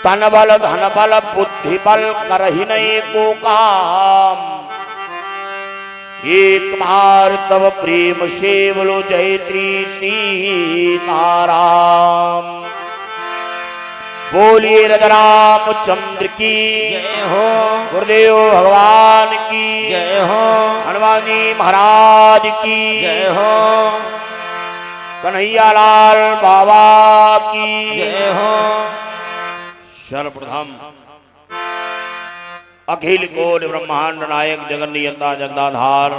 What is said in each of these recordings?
तन बल धन बल बुद्धि बल करहि नहीं को काम। एक बार तब प्रेम से बोलो जय सीताराम। बोलिए रामचंद्र की जय हो, गुरुदेव भगवान की जय हो, हनुमान जी महाराज की जय हो, कन्हैया लाल बाबा की जय हो। सर्वप्रथम अखिल कोटि ब्रह्मांड नायक जगन्नियंता जगदाधार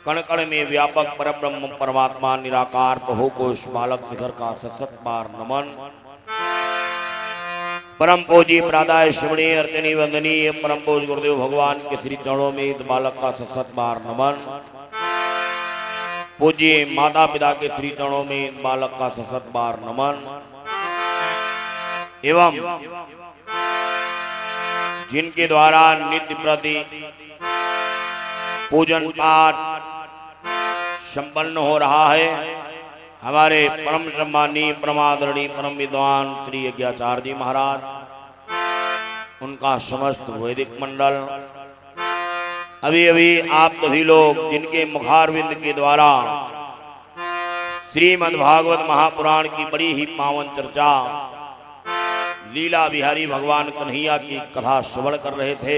कण कण में व्यापक परब्रह्म परमात्मा निराकार प्रभु को इस बालक शिखर का सतत बार नमन। परम पूज्य प्रादाय श्रवणीय अर्चनी वंदनीय परम पूज्य गुरुदेव भगवान के श्री चरणों में इस बालक का सतत बार नमन। पूज्य माता पिता के श्री चरणों में इस बालक का सतत बार नमन। एवं जिनके द्वारा नित्य प्रति पूजन पाठ संपन्न हो रहा है, हमारे परम सम्मानीय परमादरणीय परम विद्वान श्री यज्ञाचार्य जी महाराज, उनका समस्त वैदिक मंडल, अभी अभी आप सभी लोग जिनके मुखारविंद के द्वारा श्रीमद् भागवत महापुराण की बड़ी ही पावन चर्चा लीला बिहारी भगवान कन्हैया की कथा श्रवण कर रहे थे,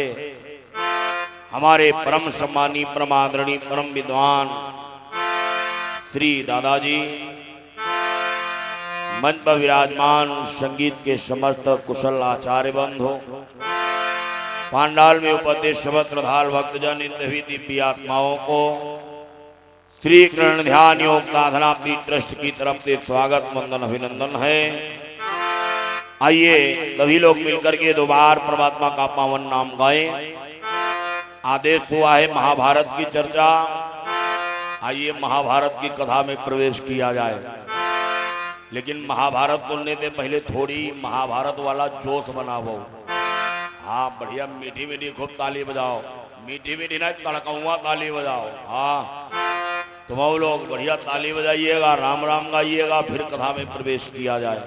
हमारे परम सम्मानीय परमादरणीय परम विद्वान श्री दादाजी, मंच पर विराजमान संगीत के समस्त कुशल आचार्य बंधु, पांडाल में उपस्थित समस्त श्रद्धालु भक्तजन, इन सभी दिव्य आत्माओं को श्री कृष्ण ध्यान योग साधना पीठ ट्रस्ट की तरफ से स्वागत वंदन अभिनंदन है। आइए सभी लोग मिलकर के दो बार परमात्मा का पावन नाम गाएं। आदेश हुआ है महाभारत की चर्चा, आइए महाभारत की कथा में प्रवेश किया जाए। लेकिन महाभारत सुनने से पहले थोड़ी महाभारत वाला जोश बनाओ। हाँ, बढ़िया मीठी मीठी खूब ताली बजाओ, मीठी मीठी ना तड़काऊंगा ताली बजाओ। हाँ, तुम लोग बढ़िया ताली बजाइएगा, राम राम गाइएगा, फिर कथा में प्रवेश किया जाए।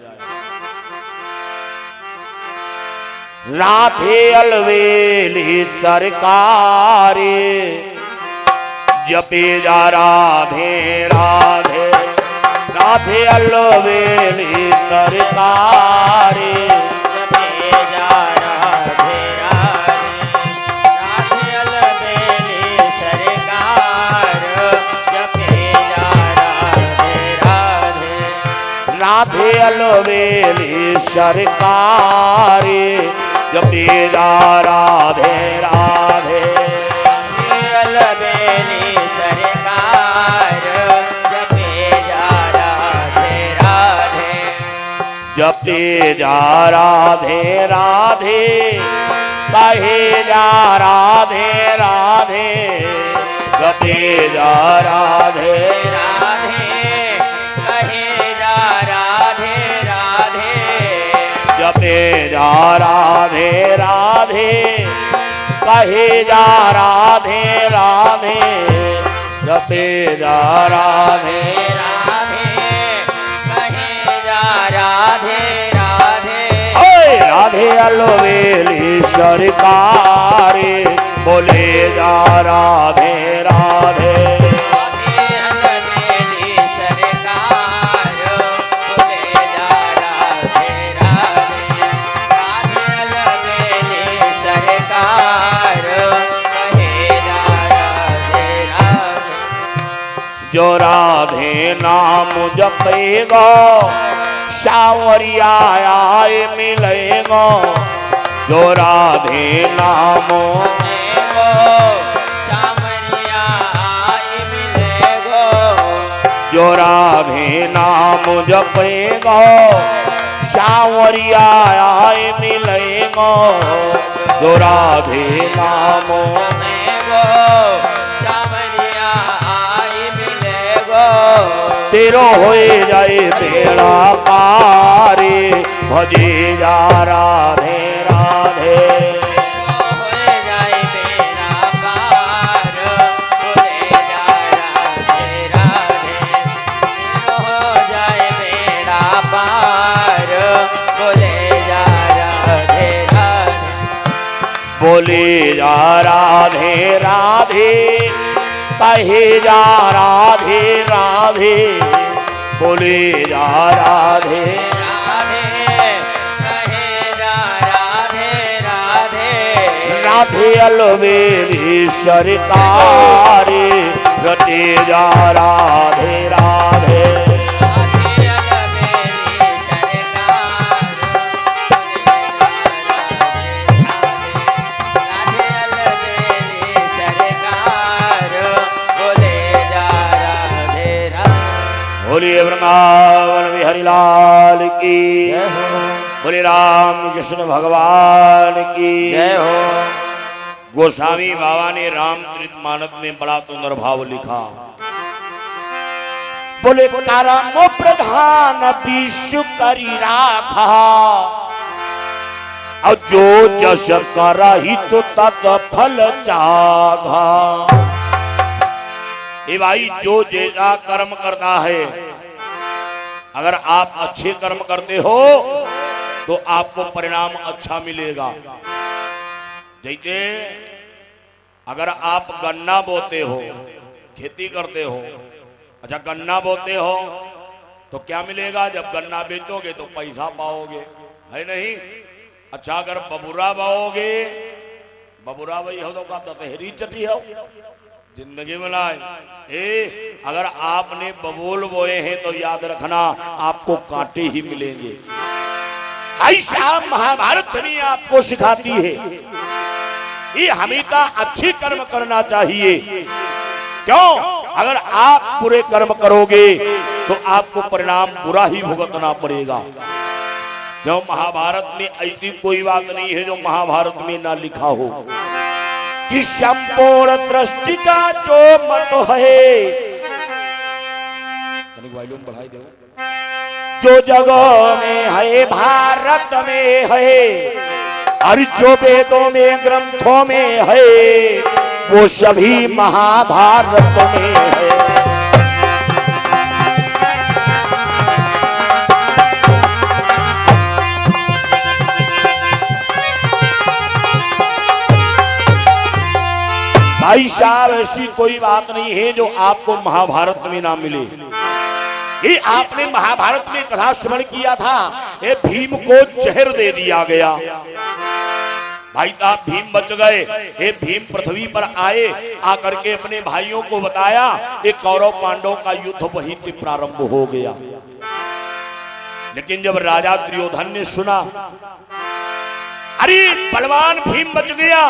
राधे अलवेली सरकारे जपे जा राधे राधे, राधे अलवेली सरकारे जपे जा राधे राधे, राधे अलवेली सरकार जपे जा राधे राधे, राधे अलवेली सरकार जपे जा राधे राधे, जपे जा राधे राधे, कहे जा राधे राधे, जपे जा राधे राधे, कहे जा राधे राधे, जपे जा राधे राधे, कहे जा राधे राधे, जपे जा राधे राधे, कहे जा राधे राधे। राधे अलवेली सरकार बोले जा राधे राधे, राधे अलवेली सरकार बोले जा राधे राधे, राधे अलवेली सरकार कहे जा राधे राधे। जो राधे नाम जपेगा सावरिया आए मिलेगा, जो राधे नाम सावरिया आए मिलेगा, जो राधे नाम जपेगा सावरिया आए मिलेगा, जो राधे नाम सावरिया आए मिलेगा, तेरो होए जाए बेड़ा पारे भजे जा राधे राधे, हो जाए बेड़ा पार बोले जा राधे राधे, हो जाए बेड़ा पार बोले बोले जा राधे राधे, कहे जा राधे राधे, बोले जा राधे राधे अलवेरी सरकार, रटे जा राधे राधे। बोलिए वृंदावन बिहारी लाल की, बोले राम कृष्ण भगवान की जय हो। गोस्वामी बाबा ने रामचरितमानस में बड़ा सुंदर भाव लिखा। बोले कर्म प्रधान विश्व करी राखा, और जो जस करहि तो तत् फल चाघा। ये भाई जो जैसा कर्म करता है, अगर आप अच्छे कर्म करते हो तो आपको परिणाम अच्छा मिलेगा। जैसे अगर आप गन्ना बोते हो, खेती करते हो, अच्छा गन्ना बोते हो तो क्या मिलेगा? जब गन्ना बेचोगे तो पैसा पाओगे, है नहीं? अच्छा अगर बबूरा बोओगे, बबूरा वही हो तो का दशहरी चटी हो जिंदगी में लाए। अगर आपने बबूल बोए हैं तो याद रखना आपको कांटे ही मिलेंगे। ऐसा महाभारत भी आपको सिखाती है। ये हमेशा अच्छी कर्म करना चाहिए। क्यों? अगर आप बुरे कर्म करोगे तो आपको परिणाम बुरा ही भुगतना पड़ेगा। जो महाभारत में ऐसी कोई बात नहीं है जो महाभारत में ना लिखा हो कि संपूर्ण दृष्टि का जो मत है, वॉल्यूम बढ़ाई दो, जो जगह में है भारत में है, और जो वेदों में ग्रंथों में है, वो सभी महाभारत में है। भाई साहब ऐसी कोई बात नहीं है जो आपको महाभारत में ना मिले। ये आपने महाभारत में कथा श्रवण किया था, ये भीम को जहर दे दिया गया। भाई साहब भीम बच गए। ये भीम पृथ्वी पर आए, आकर के अपने भाइयों को बताया, एक कौरव पांडवों का युद्ध वहीं से प्रारंभ हो गया। लेकिन जब राजा दुर्योधन ने सुना, अरे बलवान भीम बच गया,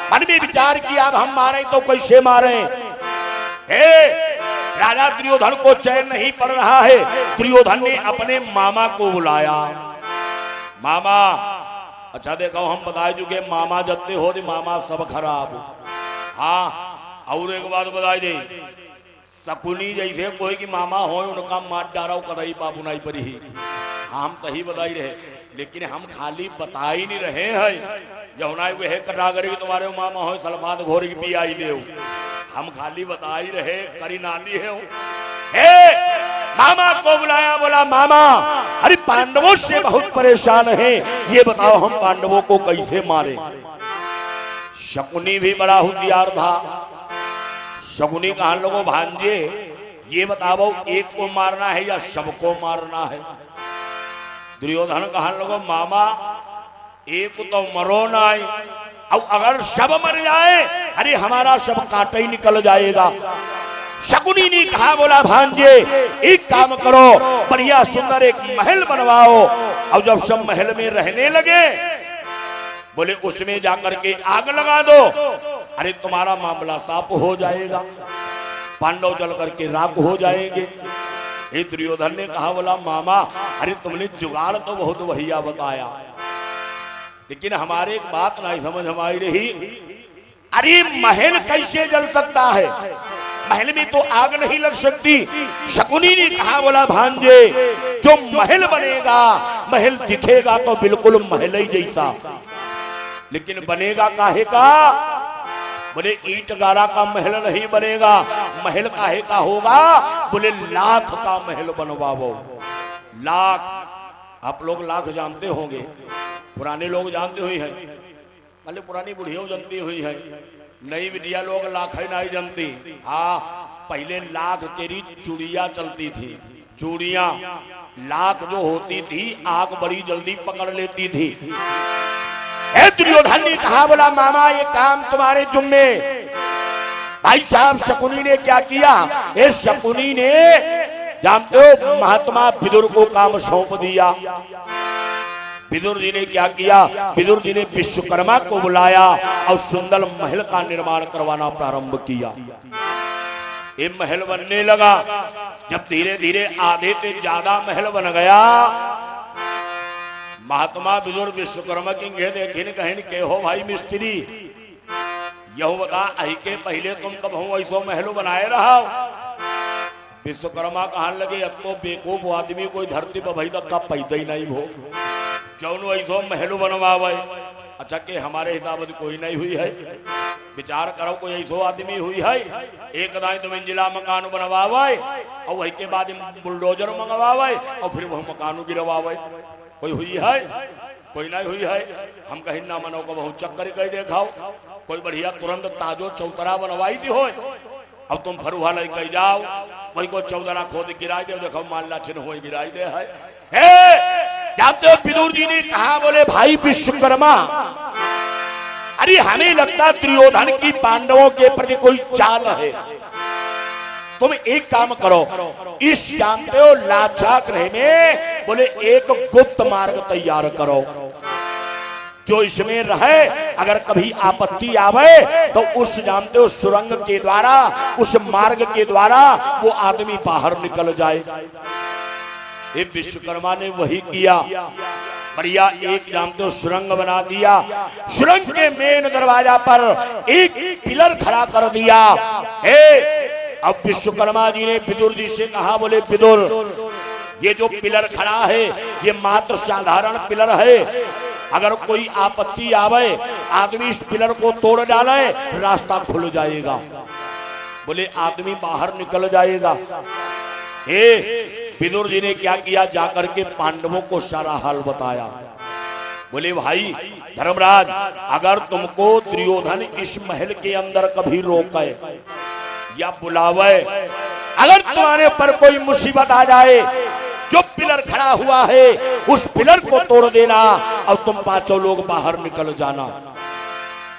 मन में विचार किया अब हम मारे तो कैसे मारे। राजा दुर्योधन को चैन नहीं पड़ रहा है। दुर्योधन ने अपने मामा को बुलाया। मामा, अच्छा देखो हम बताए चुके मामा जत्ते हो दे मामा सब खराब। हाँ और एक बात बताई दे, शकुनी जैसे कोई की मामा हो उनका मार डारा कदई बाबू नहीं परी ही। हम सही बताई रहे, लेकिन हम खाली बता ही नहीं रहे हैं। यमुना वे कटा करेगी तुम्हारे मामा हो सलमान घोरी की पियाई ले, हम खाली बता ही रहे करी नानी है। मामा को बुलाया, बोला मामा अरे पांडवों से बहुत परेशान हैं, ये बताओ हम पांडवों को कैसे मारे। शकुनी भी बड़ा होशियार था। शकुनी कहा लोगों भांजे ये बताओ एक को मारना है या सबको मारना है। दुर्योधन कहा लोगों मामा एक तो मरो ना, अब अगर सब मर जाए अरे हमारा सब कांटा ही निकल जाएगा। शकुनी ने कहा, बोला भांजे एक काम करो, बढ़िया सुंदर एक महल बनवाओ, और जब सब महल में रहने लगे बोले उसमें जाकर के आग लगा दो, अरे तुम्हारा मामला साफ हो जाएगा, पांडव जल करके राख हो जाएंगे। दुर्योधन ने कहा, बोला मामा अरे तुमने जुगाड़ तो बहुत बढ़िया बताया, लेकिन हमारे एक बात नहीं समझ हम आई रही, अरे महल कैसे जल सकता है, महल में तो आग नहीं लग सकती। शकुनी ने कहा, बोला भांजे जो महल बनेगा, महल दिखेगा तो बिल्कुल महल ही जैसा, लेकिन बनेगा काहे का, बोले ईंट गारा का महल नहीं बनेगा, महल काहे का होगा, बोले लाख का महल बनवाओ। लाख, आप लोग लाख जानते होंगे, पुराने लोग जानते हुए हैं, मतलब पुरानी बुढ़िया जनती हुई है, नई विद्या लोग लाख नहीं जनती। हाँ, पहले लाख तेरी चूड़िया चलती थी, चूड़िया लाख जो होती थी आग बड़ी जल्दी पकड़ लेती थी। दुर्योधन ने कहा, बोला मामा ये काम तुम्हारे जुम्मे। भाई साहब शकुनी ने क्या किया, शकुनी ने जानते हो महात्मा विदुर को काम सौंप दिया। विदुर जी ने क्या किया, विदुर जी ने विश्वकर्मा को बुलाया और सुंदर महल का निर्माण करवाना प्रारंभ किया। ये महल बनने लगा, जब धीरे धीरे आधे से ज्यादा महल बन गया, महात्मा विदुर विश्वकर्मा की देखिन कहिन के हो भाई मिस्त्री, यह बता आई के पहले तुम कब हो ऐसो महल बनाए रहा। विश्वकर्मा कहने लगे, अब तो बेकूफ आदमी कोई धरती पर भाई तक का पैदा ही नहीं हो, जौन ऐसो महल बनवावे। अच्छा के हमारे हिसाब से कोई नहीं हुई है, विचार करो कोई ऐसो आदमी हुई है, एक दाई तो मंजिला मकान बनवावे और वही के बाद बुलडोजर मंगवावे और फिर वह मकान गिरवावे, कोई हुई है? कोई नहीं हुई है। हम कहीं ना मनो को बहुत चक्कर कह देखाओ, कोई बढ़िया तुरंत ताजो चौतरा बनवाई दी हो। अब तुम फरुहा नहीं कह जाओ, वही को चौतरा खोद गिराई दे, देखो माल्ला छिन हो गिराई दे है। जाते विदुर जी ने कहा, बोले भाई विश्वकर्मा, अरे हमें लगता दुर्योधन की पांडवों के प्रति कोई चाल है। तुम एक काम करो, इस जानते हो लाक्षागृह में बोले एक गुप्त मार्ग तैयार करो, जो इसमें रहे, अगर कभी आपत्ति आवे तो उस जानते हो सुरंग के द्वारा, उस मार्ग के द्वारा वो आदमी बाहर निकल जाए। ये विश्वकर्मा ने वही किया, बढ़िया एक जानते हो सुरंग बना दिया। सुरंग के मेन दरवाजा पर एक पिलर खड़ा कर दिया। अब विश्वकर्मा जी ने विदुर जी से कहा, बोले विदुर, ये जो पिलर खड़ा है ये मात्र साधारण पिलर है, अगर कोई आपत्ति आवे, आदमी इस पिलर को तोड़ डाले, रास्ता खुल जाएगा, बोले आदमी बाहर निकल जाएगा। विदुर जी ने क्या किया, जाकर के पांडवों को सारा हाल बताया। बोले भाई धर्मराज, अगर तुमको दुर्योधन इस महल के अंदर कभी रोके या बुलावे, अगर तुम्हारे पर कोई मुसीबत आ जाए, जो पिलर खड़ा हुआ है उस पिलर को तोड़ देना और तुम पांचों लोग बाहर निकल जाना।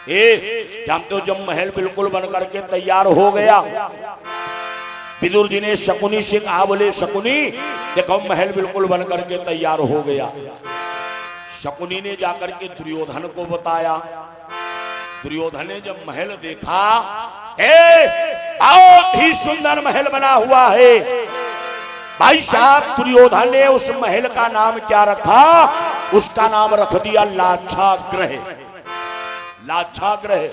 जानते हो जब महल बिल्कुल बन करके तैयार हो गया, विदुर जी ने शकुनी से कहा, बोले शकुनी देखो महल बिल्कुल बन करके तैयार हो गया। शकुनी ने जाकर के दुर्योधन को बताया। दुर्योधन ने जब महल देखा, बहुत ही सुंदर महल बना हुआ है। भाई साहब दुर्योधन ने उस महल का नाम क्या रखा, उसका नाम रख दिया लाक्षागृह। लाक्षागृह।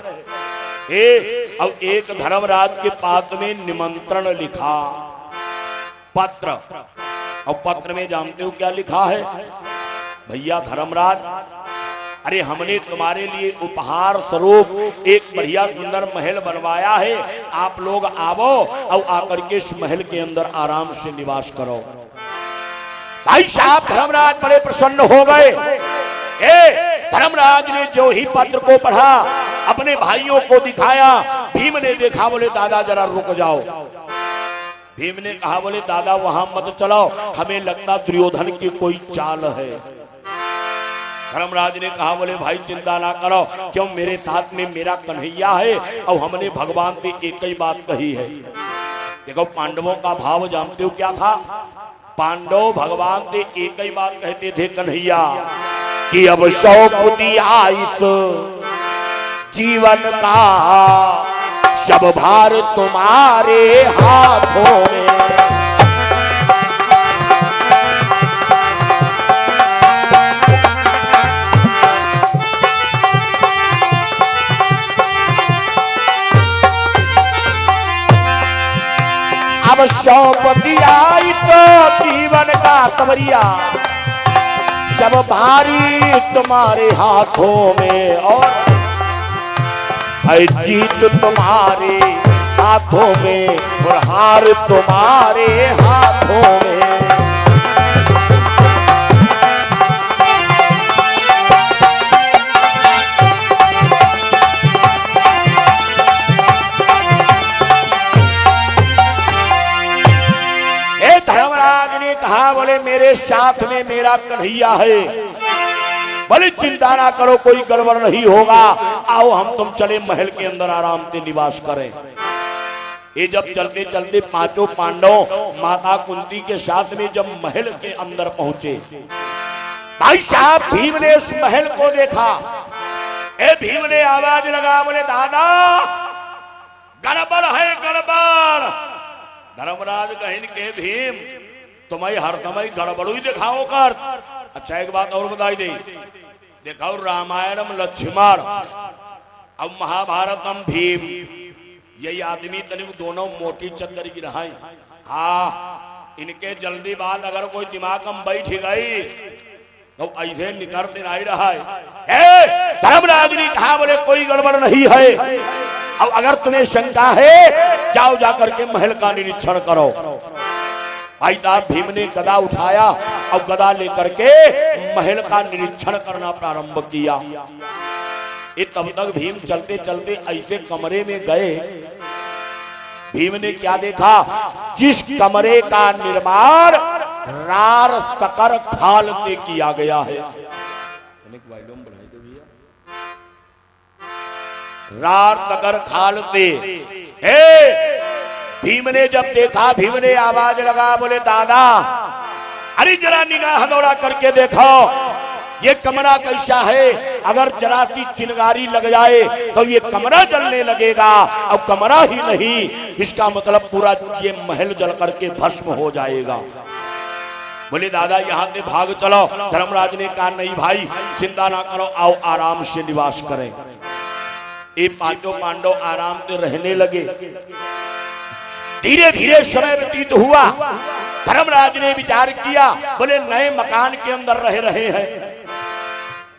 अब एक धर्मराज के पात्र में निमंत्रण लिखा, पत्र। और पत्र में जानते हो क्या लिखा है, भैया धर्मराज, अरे हमने तुम्हारे लिए उपहार स्वरूप एक बढ़िया सुंदर महल बनवाया है, आप लोग आवो और आकर के इस महल के अंदर आराम से निवास करो। भाई साहब धर्मराज बड़े प्रसन्न हो गए। धर्मराज ने जो ही पत्र को पढ़ा, अपने भाइयों को दिखाया। भीम ने देखा, बोले दादा जरा रुक जाओ। भीम ने कहा, बोले दादा वहां मत चलाओ, हमें लगता दुर्योधन की कोई चाल है। धर्मराज ने कहा, बोले भाई चिंता ना करो, क्यों मेरे साथ में मेरा कन्हैया है और हमने भगवान से एक ही बात कही है। देखो पांडवों का भाव जानते हो क्या था, पांडव भगवान से एक ही बात कहते थे कन्हैया, कि अब सौंप आइस जीवन का सब भार तुम्हारे हाथों में। अब सौंप दिया तो जीवन का सबरिया सब भारी तुम्हारे हाथों में, और है जीत तुम्हारे हाथों में और हार तुम्हारे हाथों में। साथ में मेरा कन्हैया है, बोले चिंता ना करो, कोई गड़बड़ नहीं होगा, आओ हम तुम चले महल के अंदर आराम से निवास करें। ये जब चलते चलते पांचों पांडव माता कुंती के साथ में जब महल के अंदर पहुंचे, भाई साहब भीम ने इस महल को देखा। ए भीम ने आवाज लगा, बोले दादा गड़बड़ है गड़बड़। धर्मराज कहिन के भीम तुम्हें हर समय गड़बड़ ही दिखाओ कर। अच्छा एक बात और बताई दे, दिखाओ रामायणम लक्ष्मण अब महाभारतम भीम, यही आदमी तनिक दोनों मोटी चद्दर की रहा। हाँ इनके जल्दी बाद अगर कोई दिमाग में बैठ गई तो ऐसे निकलते नहीं रहा है। धर्मराज ने कहा, बोले कोई गड़बड़ नहीं है, अब अगर तुम्हें शंका है जाओ जाकर के महल का निरीक्षण करो। भाई साहब भीम ने गदा उठाया और गदा लेकर के महल का निरीक्षण करना प्रारंभ किया। ये तब तक भीम चलते चलते ऐसे कमरे में गए, भीम ने क्या देखा, जिस कमरे का निर्माण रार सकर खाल से किया गया है। रार सकर खाल से। भीम ने जब देखा, भीम ने आवाज लगा, बोले दादा अरे जरा निगाह दौड़ा करके देखो ये कमरा कैसा है, अगर जरा सी चिंगारी लग जाए तो ये कमरा जलने लगेगा, अब कमरा ही नहीं इसका मतलब पूरा ये महल जल करके भस्म हो जाएगा। बोले दादा यहाँ से भाग चलो। धर्मराज ने कहा नहीं भाई चिंता ना करो, आओ आराम से निवास करें। ये पांचों पांडव आराम से रहने लगे। धीरे धीरे समय व्यतीत हुआ। धर्मराज ने विचार किया, बोले नए मकान के अंदर रह रहे हैं,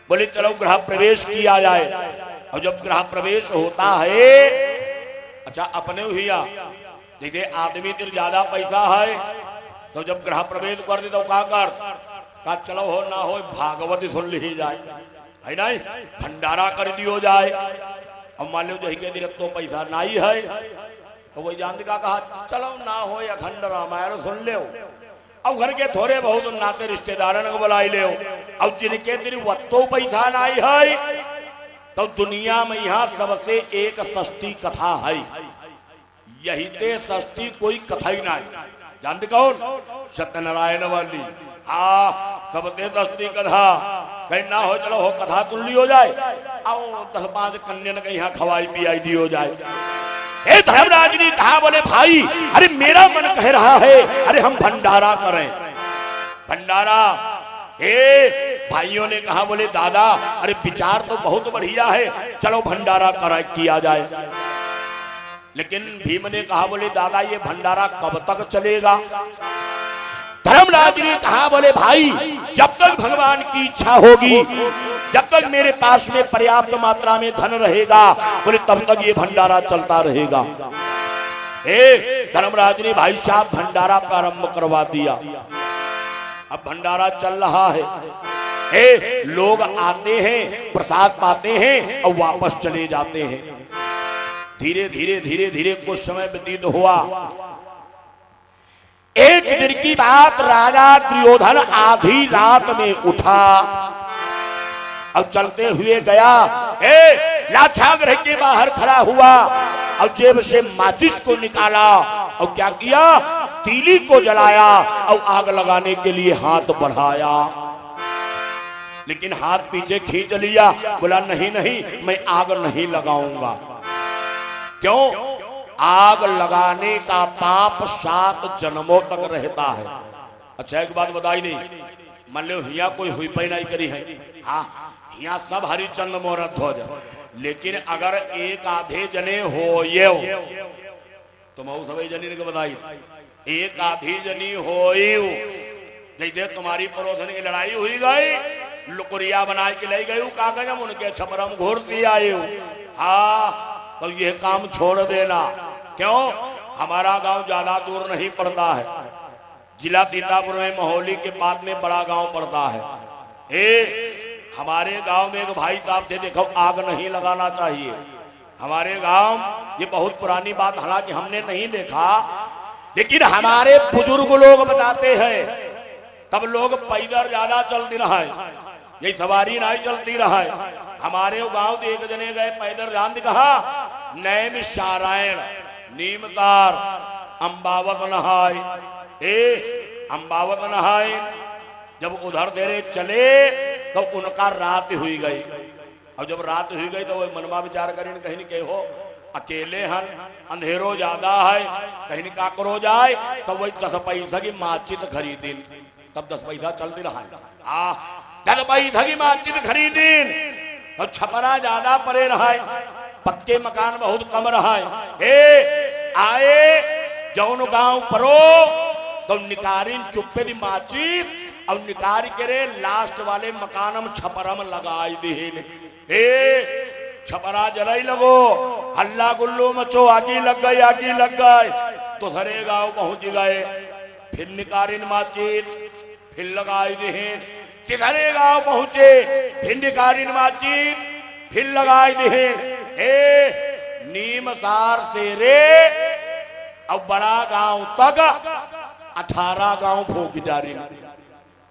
बोले चलो गृह प्रवेश किया जाए। और जब गृह प्रवेश होता है, अच्छा अपने हुआ देखिए आदमी तो ज्यादा पैसा है, तो जब गृह प्रवेश कर दे तो क्या कर का चलो हो ना हो भागवत सुन ली जाए, है नहीं भंडारा कर दियो जाए। अब मान लो जो के तो पैसा नहीं है तो वही जानते का कहा चलो ना हो अखंड रामायण सुन ले। अब घर के थोड़े बहुत नाते रिश्तेदार को बुलाई ले। अब जिनके तेरी वत्तो पैसा नहीं है तो दुनिया में यहाँ सबसे एक सस्ती कथा है, यही ते सस्ती कोई कथा ही नहीं। जानते कौन? सत्यनारायण वाली। सबसे सस्ती कथा कहीं ना हो चलो हो कथा तुल्ली हो जाए, आओ 10-5 कन्या के यहाँ खवाई पियाई दी हो जाए। ए धर्मराज ने कहा, बोले भाई अरे मेरा मन कह रहा है अरे हम भंडारा करें। भंडारा भाइयों ने कहा, बोले दादा अरे विचार तो बहुत बढ़िया है, चलो भंडारा किया जाए। लेकिन भीम ने कहा, बोले दादा ये भंडारा कब तक चलेगा? धर्मराज ने कहा, बोले भाई जब तक भगवान की इच्छा होगी, जब तक मेरे पास में पर्याप्त मात्रा में धन रहेगा, बोले तब तक ये भंडारा चलता रहेगा। धर्मराज ने भाई साहब भंडारा प्रारंभ करवा दिया। अब भंडारा चल रहा है, लोग आते हैं प्रसाद पाते हैं और वापस चले जाते हैं। धीरे धीरे धीरे धीरे कुछ समय व्यतीत हुआ। एक दिन की बात, राजा दुर्योधन आधी रात में उठा, अब चलते हुए गया, लाक्षागृह के बाहर खड़ा हुआ और जेब से माचिस को निकाला और क्या किया, तीली को जलाया और आग लगाने के लिए हाथ बढ़ाया। लेकिन हाथ पीछे खींच लिया, बोला नहीं नहीं मैं आग नहीं लगाऊंगा। क्यों? आग लगाने का पाप 7 जन्मों तक रहता है। अच्छा एक बात बताई नहीं, मान लो हिया कोई हुई पाई नहीं करी है, हाँ यहाँ सब हरिचंद्र मोहरत हो जाए, लेकिन अगर एक आधे जने हो ये तो मैं सभी जनी ने बताई, एक आधी जनी हो जैसे तुम्हारी पड़ोसन की लड़ाई हुई गई, लुकुरिया बना के ले गई कागज हम उनके छपरम घोर दिया, हाँ तो ये काम छोड़ देना। क्यों? हमारा गांव ज्यादा दूर नहीं पड़ता है, जिला सीतापुर में महोली के बाद में बड़ा गांव पड़ता है। हमारे गांव में एक भाई साहब थे, देखो आग नहीं लगाना चाहिए। हमारे गांव, ये बहुत पुरानी बात हालांकि हमने नहीं देखा, लेकिन हमारे बुजुर्ग लोग बताते हैं तब लोग पैदल ज्यादा चलती रहा है, यही सवारी नहीं चलती रहा है। हमारे गांव से एक जने गए पैदल, जान कहा नैम शारायण नीमतार अम्बावत नहाय, अम्बावत नहाय। जब उधर देरे चले तो उनका रात हुई गई, और जब रात हुई गई तो वो मनमा विचार करें कहीं नहीं कहो अकेले हन, अंधेरो ज्यादा है, कहीं नहीं काकरो जाए, तो वही 10 पैसा की माचित खरीदी। तब 10 पैसा चलती रहा, 10 पैसा की माचित खरीदी। तो छपरा ज्यादा परे रहा, पक्के मकान बहुत कम रहा। आए जौन गांव परो तो निकारिन चुप्पे दी माचित, अब निकार करे लास्ट वाले मकानम छपरम लगाई दीन। छपरा जलाई लगो, हल्ला गुल्लू मचो, आगी लग गई, आगी लग गई। तो हरे गांव पहुंच गए, फिर निकारिन माचित फिर लगाई दीन। चिधरे गांव पहुंचे, फिर निकारिन माचित फिर लगाई दीन। नीम सार से रे अब बड़ा गांव तक 18 गांव फूक जारी,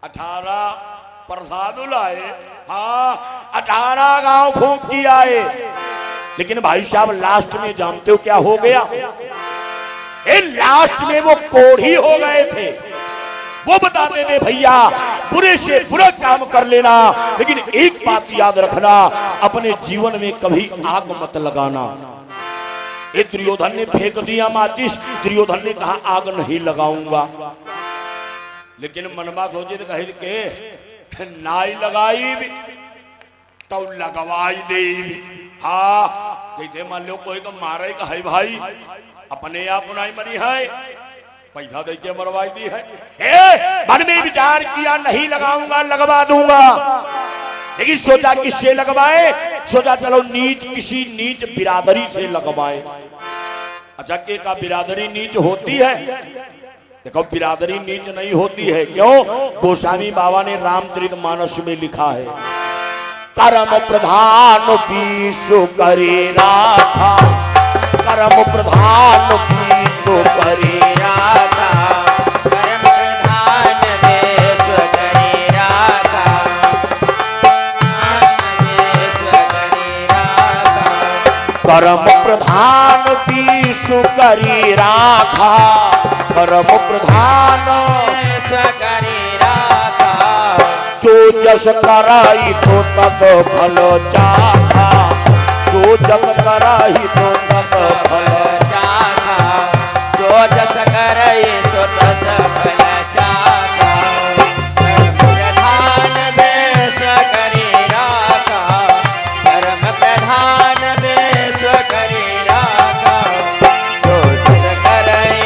18 प्रसाद लाए। हाँ 18 गांव फूक की आए। लेकिन भाई साहब लास्ट में जानते हो क्या हो गया? लास्ट में वो कोढ़ी हो गए थे। वो बताते थे भैया बुरे से बुरा काम कर लेना, लेकिन एक बात याद रखना, अपने जीवन में कभी आग मत लगाना। दुर्योधन ने फेंक दिया माचिस, दुर्योधन ने कहा आग नहीं लगाऊंगा। लेकिन मनमा सोचे तो कहे के नाई लगाई तो लगवाई दे। हाँ जैसे मान लो कोई को मारे का है भाई, अपने आप नहीं मरी है, पैसा दे के मरवाई दी है। मन में विचार किया नहीं लगाऊंगा, लगवा दूंगा। लेकिन सोचा किससे लगवाए? सोचा चलो नीच किसी नीच बिरादरी से लगवाए। अच्छा के का बिरादरी नीच होती है? देखो बिरादरी नीच नहीं होती है। क्यों? गोस्वामी बाबा ने रामचरित मानस में लिखा है, कर्म प्रधान पीसु करे राखा, कर्म प्रधान पीसु करे राखा, कर्म प्रधान वेश करे राखा, कर्म प्रधान पीसु करे राखा, कर्म प्रधान करी राखा। जो जस कराई तो तत फल चाखा, जो जस कराई तो तत फल चाखा, जो जस कराई तो तस फल चाखा। कर्म प्रधान वेश करी राखा, कर्म प्रधान वेश करी राखा। जो जस कराई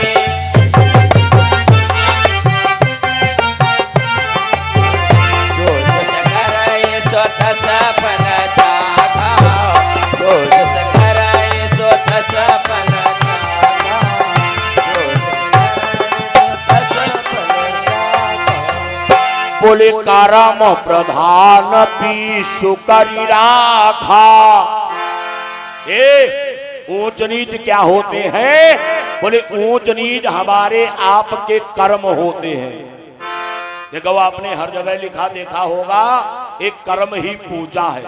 बोले करम प्रधान पीसु करी राखा। ऊंच नीच क्या होते हैं? बोले ऊंच नीच हमारे आपके कर्म होते हैं। देखो आपने हर जगह लिखा देखा होगा, एक कर्म ही पूजा है,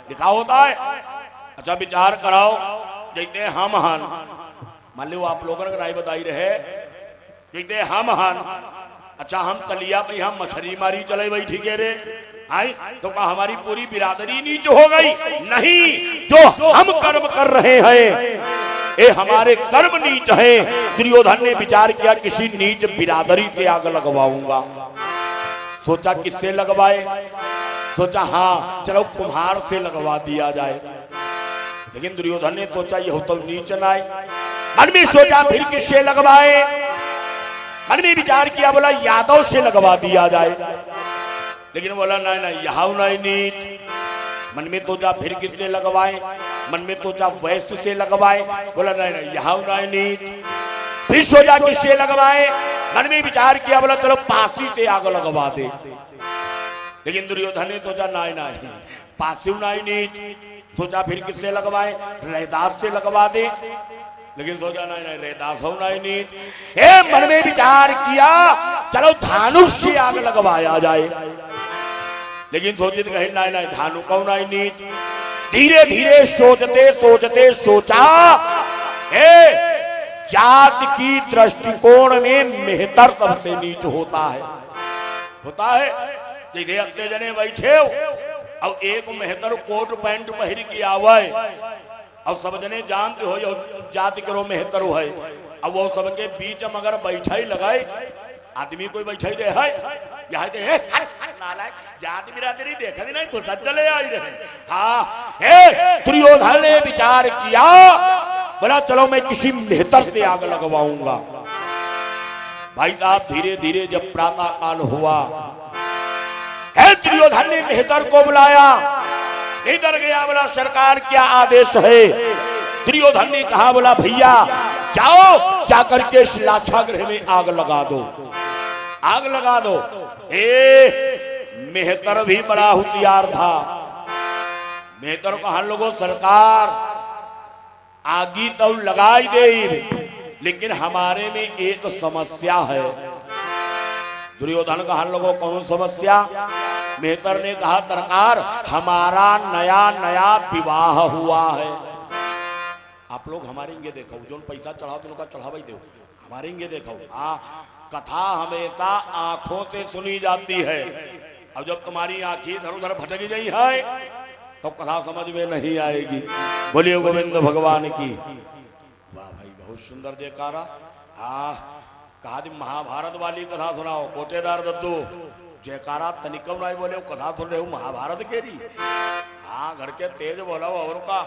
लिखा होता है। अच्छा विचार कराओ, जैसे हम हन, मान लो आप लोगों ने नहीं बताई रहे, जैसे हम हन, अच्छा हम तलिया पे हम मछली मारी चले भाई, ठीक है रे, आई तो क्या हमारी पूरी बिरादरी नीच हो गई? नहीं, जो हम कर्म कर रहे हैं ये हमारे कर्म नीच है। दुर्योधन ने विचार किया किसी नीच बिरादरी से आग लगवाऊंगा। सोचा किससे लगवाए? सोचा हाँ चलो कुम्हार से लगवा दिया जाए। लेकिन दुर्योधन ने सोचा ये हो तो नीच ना आए। मन में सोचा फिर किससे लगवाए? मन में विचार किया, बोला यादव से लगवा दिया जाए। लेकिन बोला नहीं नहीं यहाँ नहीं नीच। मन में सोचा फिर किससे लगवाए? मन में सोचा वैश्य से लगवाए। बोला नहीं नहीं यहाँ नहीं नीच। फिर सोचा किससे लगवाए? मन में विचार किया, बोला चलो पासी से आग लगवा दे। लेकिन दुर्योधन ने सोचा नहीं नहीं पासी नहीं नीच। सोचा फिर किससे लगवाए? रैदास से लगवा दे। लेकिन सोचा नहीं नहीं रैदास हो नहीं नीच। मन में विचार किया, चलो धानुष से आग लगवाया जाए। लेकिन सोचे कहे नहीं नहीं धानु कौन आई नीच। धीरे धीरे सोचते सोचते सोचा जात की दृष्टिकोण में मेहतर सबसे नीच होता है। जैसे अगले जने बैठे अब एक मेहतर कोट पैंट पहन के आवे और सब जने जानते हो जाति करो मेहतर हो है। अब वो सबके बीच में अगर बैठा ही लगाए आदमी कोई बैठा ही रहे यहाँ जाति बिरादरी देखा नहीं तो चले आई रहे। हाँ दुर्योधन ने विचार किया बोला चलो मैं किसी मेहतर से आग लगवाऊंगा। भाई साहब धीरे धीरे जब प्रातः काल हुआ दुर्योधन ने मेहतर को बुलाया। इधर गया बोला सरकार क्या आदेश है। दुर्योधन ने कहा बोला भैया जाओ जाकर के इस लाक्षागृह में आग लगा दो, आग लगा दो। मेहतर भी बड़ा होशियार था। मेहतर को हम लोगों सरकार आगी तो लगाई दे लेकिन हमारे में एक समस्या है। दुर्योधन का हम लोगों कौन समस्या। मेहतर ने कहा सरकार हमारा नया नया विवाह हुआ है। आप लोग हमारे इंगे देखो जो पैसा चढ़ाओ तो उनका चढ़ावा ही दो हमारे इंगे देखो। हाँ कथा हमेशा आंखों से सुनी जाती है और जब तुम्हारी आंखें इधर उधर भटक गई है तो कथा समझ में नहीं आएगी। बोलिए गोविंद भगवान की। वाह भाई बहुत सुंदर जयकारा। हाँ कहा महाभारत वाली कथा सुनाओ। कोटेदार दद्दू जयकारा तनिकम राय बोले कथा सुन रहे हो महाभारत के री। हाँ घर के तेज बोला और का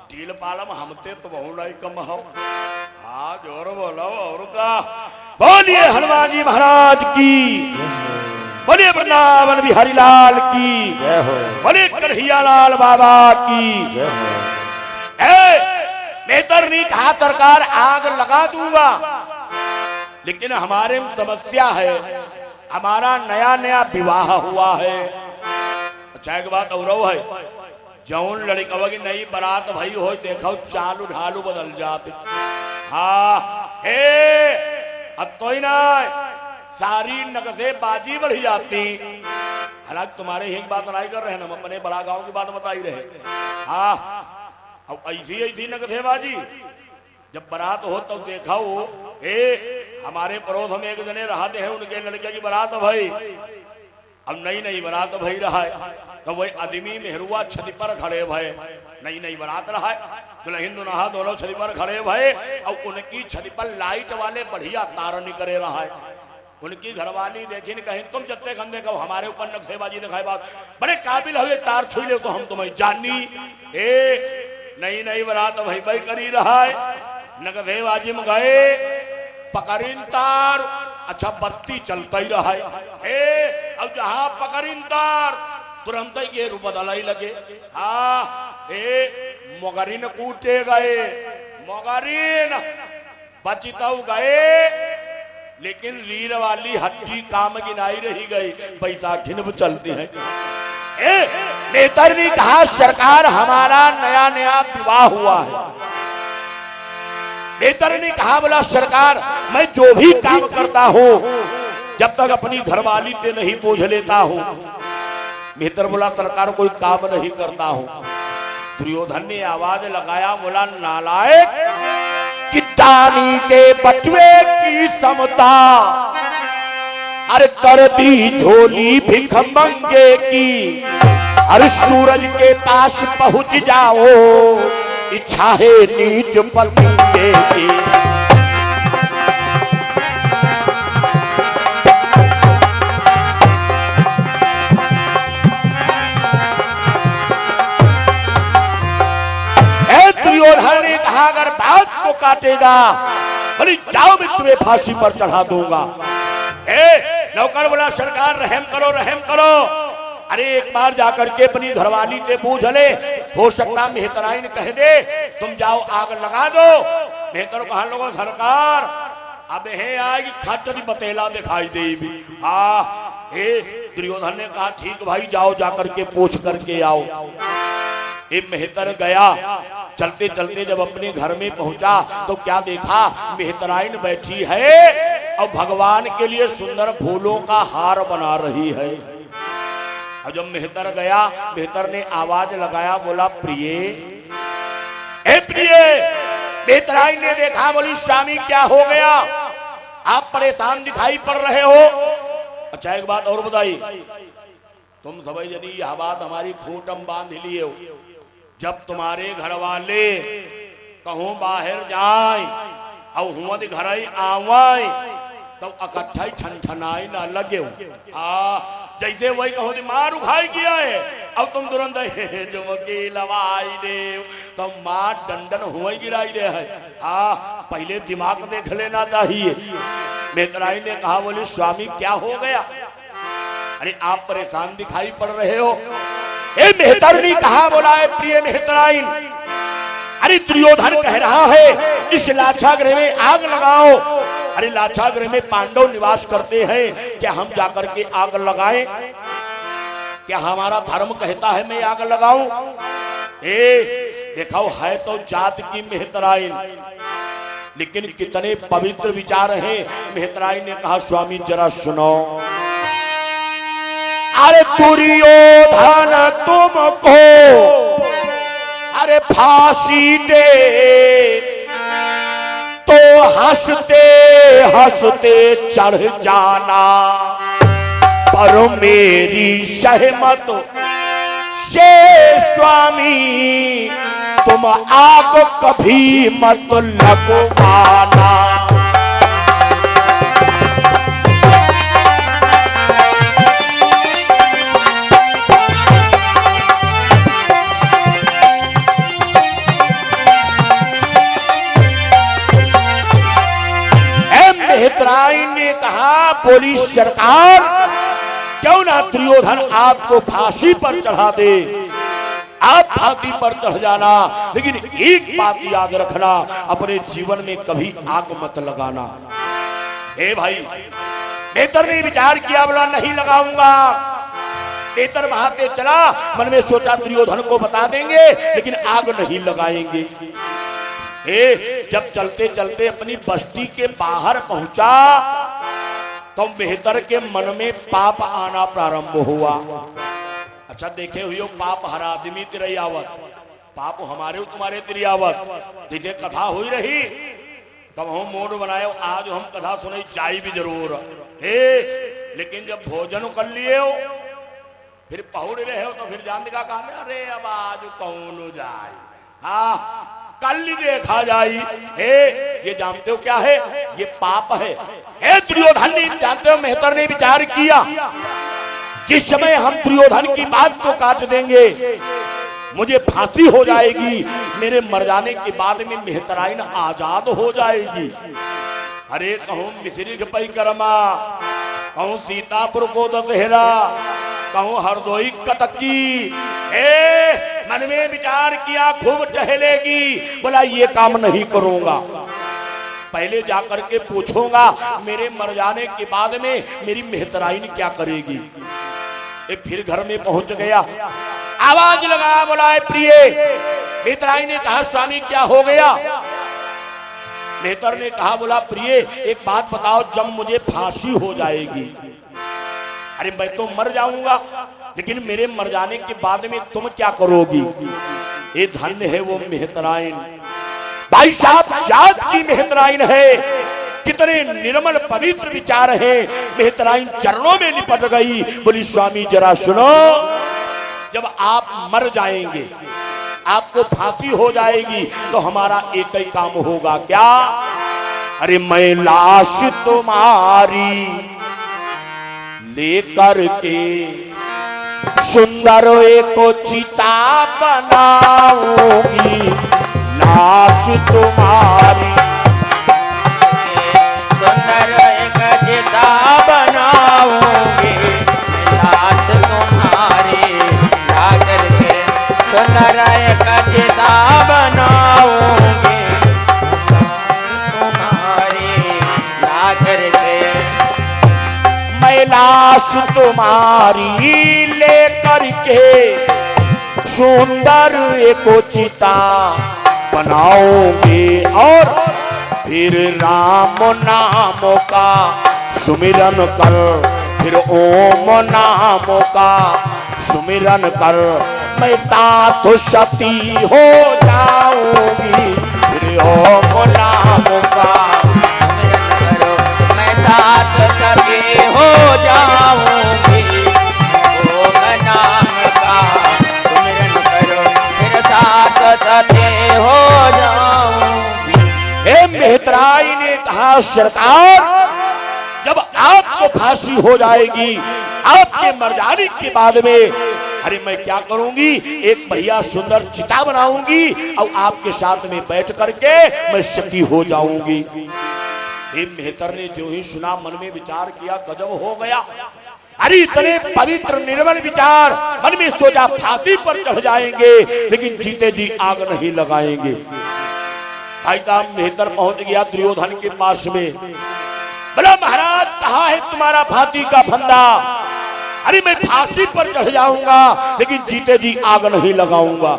डील पालम हमते तो बहु लाई कम हो। हाँ जोर बोला और का। बोलिए हनुमान जी महाराज की, बोलिए वृंदावन बिहारी लाल की, बोलिए कन्हैया लाल बाबा की। मेहतर ने कहा सरकार आग लगा दूंगा लेकिन हमारे में समस्या है हमारा नया नया विवाह हुआ है। अच्छा एक बात और है जौन लड़कवा की नई बारात भाई हो देखो चालू ढालू बदल जाते। हाँ अब तो ही ना सारी नक्शे बाजी बढ़ जाती। हालांकि तुम्हारे एक बात नहीं कर रहे हम अपने बड़ा गांव की बात बताई रहे। हाँ अब ऐसी ऐसी नक्शेबाजी जब बारात हो तब देखा हो हमारे पड़ोस में एक जने रहते हैं उनके लड़के की बारात भाई अब नई नई बारात भाई रहा है तो वही आदमी मेहरुआ छत पर खड़े भय नई नई बारात रहा है दुल्हन दुल्हा दोनों छत पर खड़े भय और उनकी छत पर लाइट वाले बढ़िया तार निकले रहा है। उनकी घरवाली देखी कहीं तुम जत्ते खंदे कहो हमारे ऊपर नक्शेबाजी दिखाए बात बड़े काबिल हुए तार छुई ले तो हम तुम्हें जानी। नई नई बारात भाई भाई करी रहा है नक्शेबाजी में गए पकड़िन तार। अच्छा बत्ती चलता ही रहा है अब जहां पकड़िन तार तुरंत ही ये बदला ही लगे। हाँ मोगरिन कूटे गए मोगरिन बचता गए लेकिन रील वाली हड्डी काम गिनाई रही गई पैसा खिन चलती है। नेतर ने कहा सरकार हमारा नया नया विवाह हुआ है। नेतर ने कहा बोला सरकार मैं जो भी काम करता हूं जब तक अपनी घरवाली से नहीं पूछ लेता हूं। मेहतर बोला सरकार कोई काम नहीं करता हूं। दुर्योधन ने आवाज लगाया बोला नालायक किटानी के बटुए की समता अरे कर दी झोली भिख मंगे की। अरे सूरज के पास पहुंच जाओ इच्छा है नीच पलंगे की। दुर्योधन ने कहा अगर बात को काटेगा बोली जाओ मैं तुम्हें फांसी पर चढ़ा दूंगा। नौकर बोला सरकार रहम करो रहम करो। अरे एक बार जाकर के अपनी घरवाली से पूछ ले हो सकता मेहतराइन कह दे तुम जाओ आग लगा दो। मेहतर कहा लोगों सरकार अब है आएगी खटरी बतेला दिखाई दे। दुर्योधन ने कहा ठीक भाई जाओ जाकर के पूछ करके आओ। ये मेहतर गया चलते चलते जब अपने घर में पहुंचा तो क्या देखा मेहतराइन बैठी है और भगवान के लिए सुंदर फूलों का हार बना रही है। और जब मेहतर गया, मेहतर ने आवाज लगाया, बोला प्रिय, ए प्रिय। मेहतराइन ने देखा, बोली स्वामी क्या हो गया, आप परेशान दिखाई पड़ रहे हो। अच्छा एक बात और बताई, तुम सभी जनी यह बात हमारी खूंटम बांध लिए हो। जब तुम्हारे घर वाले कहूं बाहर जाए और हुआ घर आवाए तो इकट्ठा ही छनछनाई ना लगे जैसे वही कहो मार उखाई किया है, अब तुम तुरंत लवाई दे तो मां डंडन हुआ गिराई दे है। पहले दिमाग देख लेना चाहिए। मेहतराई ने कहा, बोली स्वामी क्या हो गया, अरे आप परेशान दिखाई पड़ रहे हो। ए मेहतर ने कहा, बोला है प्रिय मेहतराइन, अरे दुर्योधन कह रहा है इस लाक्षागृह में आग लगाओ। अरे लाक्षागृह में पांडव निवास करते हैं, क्या हम जाकर के आग लगाएं? क्या हमारा धर्म कहता है मैं आग लगाऊं? देखो है तो जात की मेहतराइन, लेकिन कितने पवित्र विचार हैं। मेहतराइन ने कहा, स्वामी जरा सुनो। अरे दुर्योधन तुमको अरे फांसी दे तो हंसते हंसते चढ़ जाना, पर मेरी सहमत से स्वामी तुम आग कभी मत लगवाना। मेहतराइन ने कहा, बोली सरकार क्यों ना दुर्योधन आपको फांसी पर चढ़ा दे, आप फांसी पर चढ़ जाना, लेकिन एक बात याद रखना, अपने जीवन में कभी आग मत लगाना। हे भाई, मेहतर ने विचार किया, बोला नहीं लगाऊंगा। मेहतर बहाते चला, मन में सोचा दुर्योधन को बता देंगे लेकिन आग नहीं लगाएंगे। जब चलते चलते अपनी बस्ती के बाहर पहुंचा तो मेहतर के मन में पाप आना प्रारंभ हुआ। अच्छा देखे हुए पाप हर आदमी तिरयावत, पाप हमारे तुम्हारे तिरयावत। जैसे कथा हुई रही तब हम मोड बनाए, आज हम कथा सुने जाई भी जरूर लेकिन जब भोजन कर लिए हो फिर पहुड़ रहे हो तो फिर जान का काम है, अरे अब आज कौन जाए, कल देखा जाई। ये जानते हो क्या है, ये पाप है। दुर्योधन ने जानते हो, मेहतर ने विचार किया, जिस समय हम दुर्योधन की बात को काट देंगे मुझे फांसी हो जाएगी, मेरे मर जाने के बाद में मेहतराइन आजाद हो जाएगी। अरे कहूं मिश्री के परिक्रमा, कहूं सीतापुर को दशहरा, कहूं हरदोई कतकी। मन में विचार किया, खूब टहलेगी, बोला ये काम नहीं करूंगा, पहले जाकर के पूछूंगा मेरे मर जाने के बाद में मेरी मेहतराइन क्या करेगी। फिर घर में पहुंच गया, आवाज लगाया, बोला प्रिय। मेहतराइन ने कहा, स्वामी क्या हो गया? मेहतर ने कहा, बोला प्रिय एक बात बताओ, जब मुझे फांसी हो जाएगी, अरे मैं तो मर जाऊंगा लेकिन मेरे मर जाने के बाद में तुम क्या करोगी? ये धन्य है वो मेहतराइन, भाई साहब जात की मेहतराइन है, कितने निर्मल पवित्र विचार हैं। मेहतराइन चरणों में लिपट गई, बोली स्वामी जरा सुनो, जब आप मर जाएंगे, आपको फांसी हो जाएगी तो हमारा एक ही काम होगा, क्या? अरे मैं लाश तुम्हारी लेकर के सुंदर एक चिता बनाऊंगी, लाश तुम्हारी सुंदर एक चिता बनाऊंगी, लाश तुम्हारी ला करके सुंदर एक चिता बनाऊंगी, तुम्हारी ला करके मैं लाश तुम्हारी लेकर के सुंदर एक चिता बनाओगे और फिर राम नाम का सुमिरन कर, फिर ओम नाम का सुमिरन कर, मैं साथ सती हो जाऊंगी, फिर ओम नाम का सुमिरन करो, मैं साथ सती हो जाऊंगी, ओम नाम का सुमिरन करो, फिर साथ सती हो जाऊंगी। हे मेहतराई ने कहा सरकार, जब आपको फांसी हो जाएगी, आपके मर जाने के बाद में, अरे मैं क्या करूंगी, एक बढ़िया सुंदर चिता बनाऊंगी और आपके साथ में बैठ करके मैं सती हो जाऊंगी। हे मेहतर ने जो ही सुना मन में विचार किया, गजब हो गया। अरे इतने पवित्र निर्मल विचार, मन में सोचा फांसी पर चढ़ जाएंगे लेकिन जीते जी आग नहीं लगाएंगे। भाई साहब मेहतर पहुंच गया दुर्योधन के पास में, बोला महाराज कहाँ है तुम्हारा फांसी का फंदा? अरे मैं फांसी पर चढ़ जाऊंगा लेकिन जीते जी आग नहीं लगाऊंगा।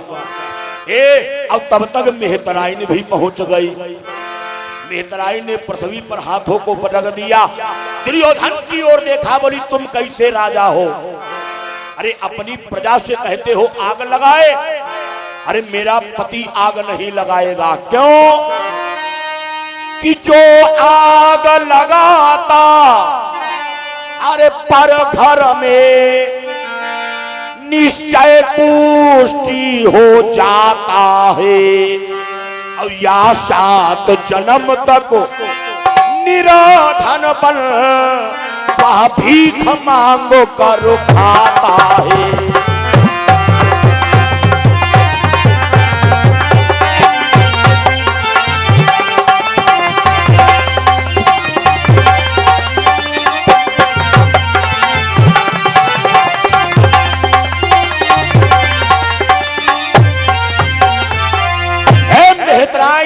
अब तब तक मेहतराइन भी पहुंच गई। मेहतराइन ने पृथ्वी पर हाथों को पटक दिया, दुर्योधन की ओर देखा, बोली तुम कैसे राजा हो? अरे अपनी प्रजा से कहते हो आग लगाए, अरे मेरा पति आग नहीं लगाएगा। क्यों? कि जो आग लगाता अरे पर घर में निश्चय पुष्टि हो जाता है, और या 7 जन्म तक निराधन बन वह भीख मांग कर खाता है।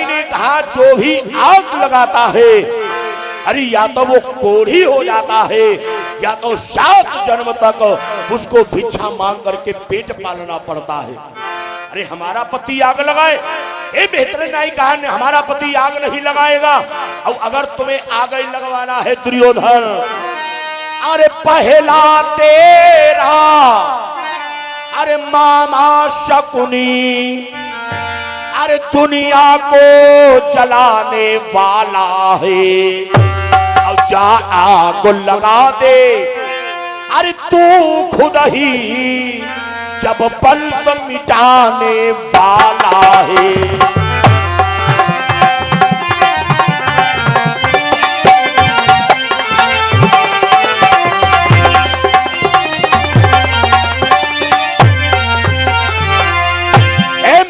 ने कहा जो भी आग लगाता है, अरे या तो वो कोढ़ी हो जाता है या तो 7 जन्म तक उसको भिक्षा मांग करके पेट पालना पड़ता है। अरे हमारा पति आग लगाए, ये बेहतर नहीं कहा ने हमारा पति आग नहीं लगाएगा। और अगर तुम्हें आग लगवाना है दुर्योधन, अरे पहला तेरा अरे मामा शकुनी अरे दुनिया को जलाने वाला है, और जा आग लगा दे अरे तू खुद ही जब बल्ब मिटाने वाला है।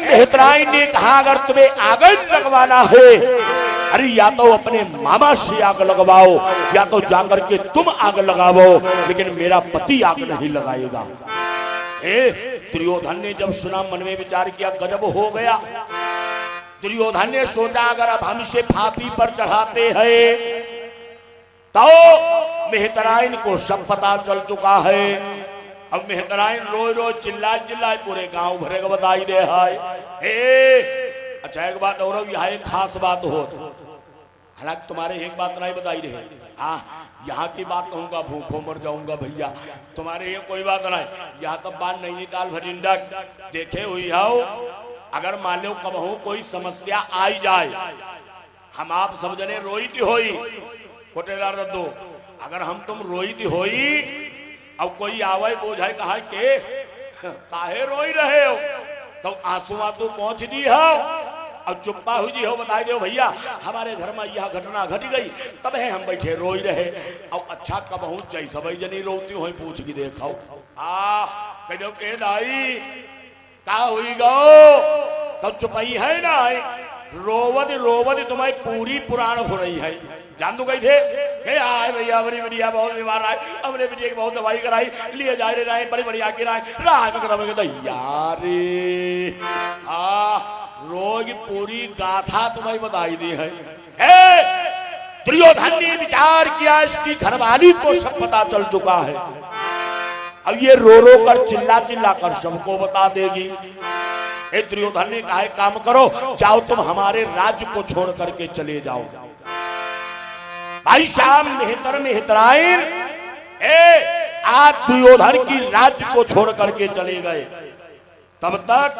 मेहतराइन ने कहा अगर तुम्हें आग लगवाना है, अरे या तो अपने मामा से आग लगवाओ या तो जाकर के तुम आग लगाओ, लेकिन मेरा पति आग नहीं लगाएगा। दुर्योधन ने जब सुना मन में विचार किया, गजब हो गया। दुर्योधन ने सोचा अगर अब हम इसे फांसी पर चढ़ाते हैं तो मेहतराइन को सब पता चल चुका है। अब मेहतराइन रोज रोज चिल्लाए पूरे गांव भरे को बताई दे हाय। अच्छा एक बात और यहाँ एक खास बात हो, हालांकि तुम्हारे एक बात नहीं बताई रहे, हाँ यहाँ की बात कहूंगा भूखों मर जाऊंगा भैया, तुम्हारे ये कोई बात नहीं। यहाँ तब बात नैनीताल भटिंडा देखे हुई हो, अगर मान लो कबहू कोई समस्या आई जाए, हम आप सब जने रोईती होई कोटेदार दो, अगर हम तुम रोईती होई अब कोई आवे बोझाए कहा के काहे रोई रहे हो, तो आंसू आंसू पहुंच दी हो अब चुप्पा हुई जी हो, बताई दो भैया हमारे घर में यह घटना घट गई, तब है हम बैठे रोई रहे। अब अच्छा कबहू जैसा भाई जनी रोती हो पूछ के देखो, कह दो के दाई का हुई गो, तब चुपाई है ना, रोवत रोवत तुम्हारी पूरी पुराण हो रही है। जान दो गई थे आए भैया बड़ी बढ़िया बहुत बीमार आए, हमने बेटी की बहुत दवाई कराई, लिए जा रहे बड़ी बढ़िया के राय राय में कदम यार रोज पूरी गाथा तुम्हें बताई दी है। दुर्योधन ने विचार किया इसकी घरवाली को सब पता चल चुका है, अब ये रो कर चिल्ला कर सबको बता देगी। दुर्योधन ने कहा काम करो, जाओ तुम हमारे राज्य को छोड़ करके चले जाओ। भाई साहब मेहतर मेहतराइन आज दुर्योधन की राज्य को छोड़ करके चले गए। तब तक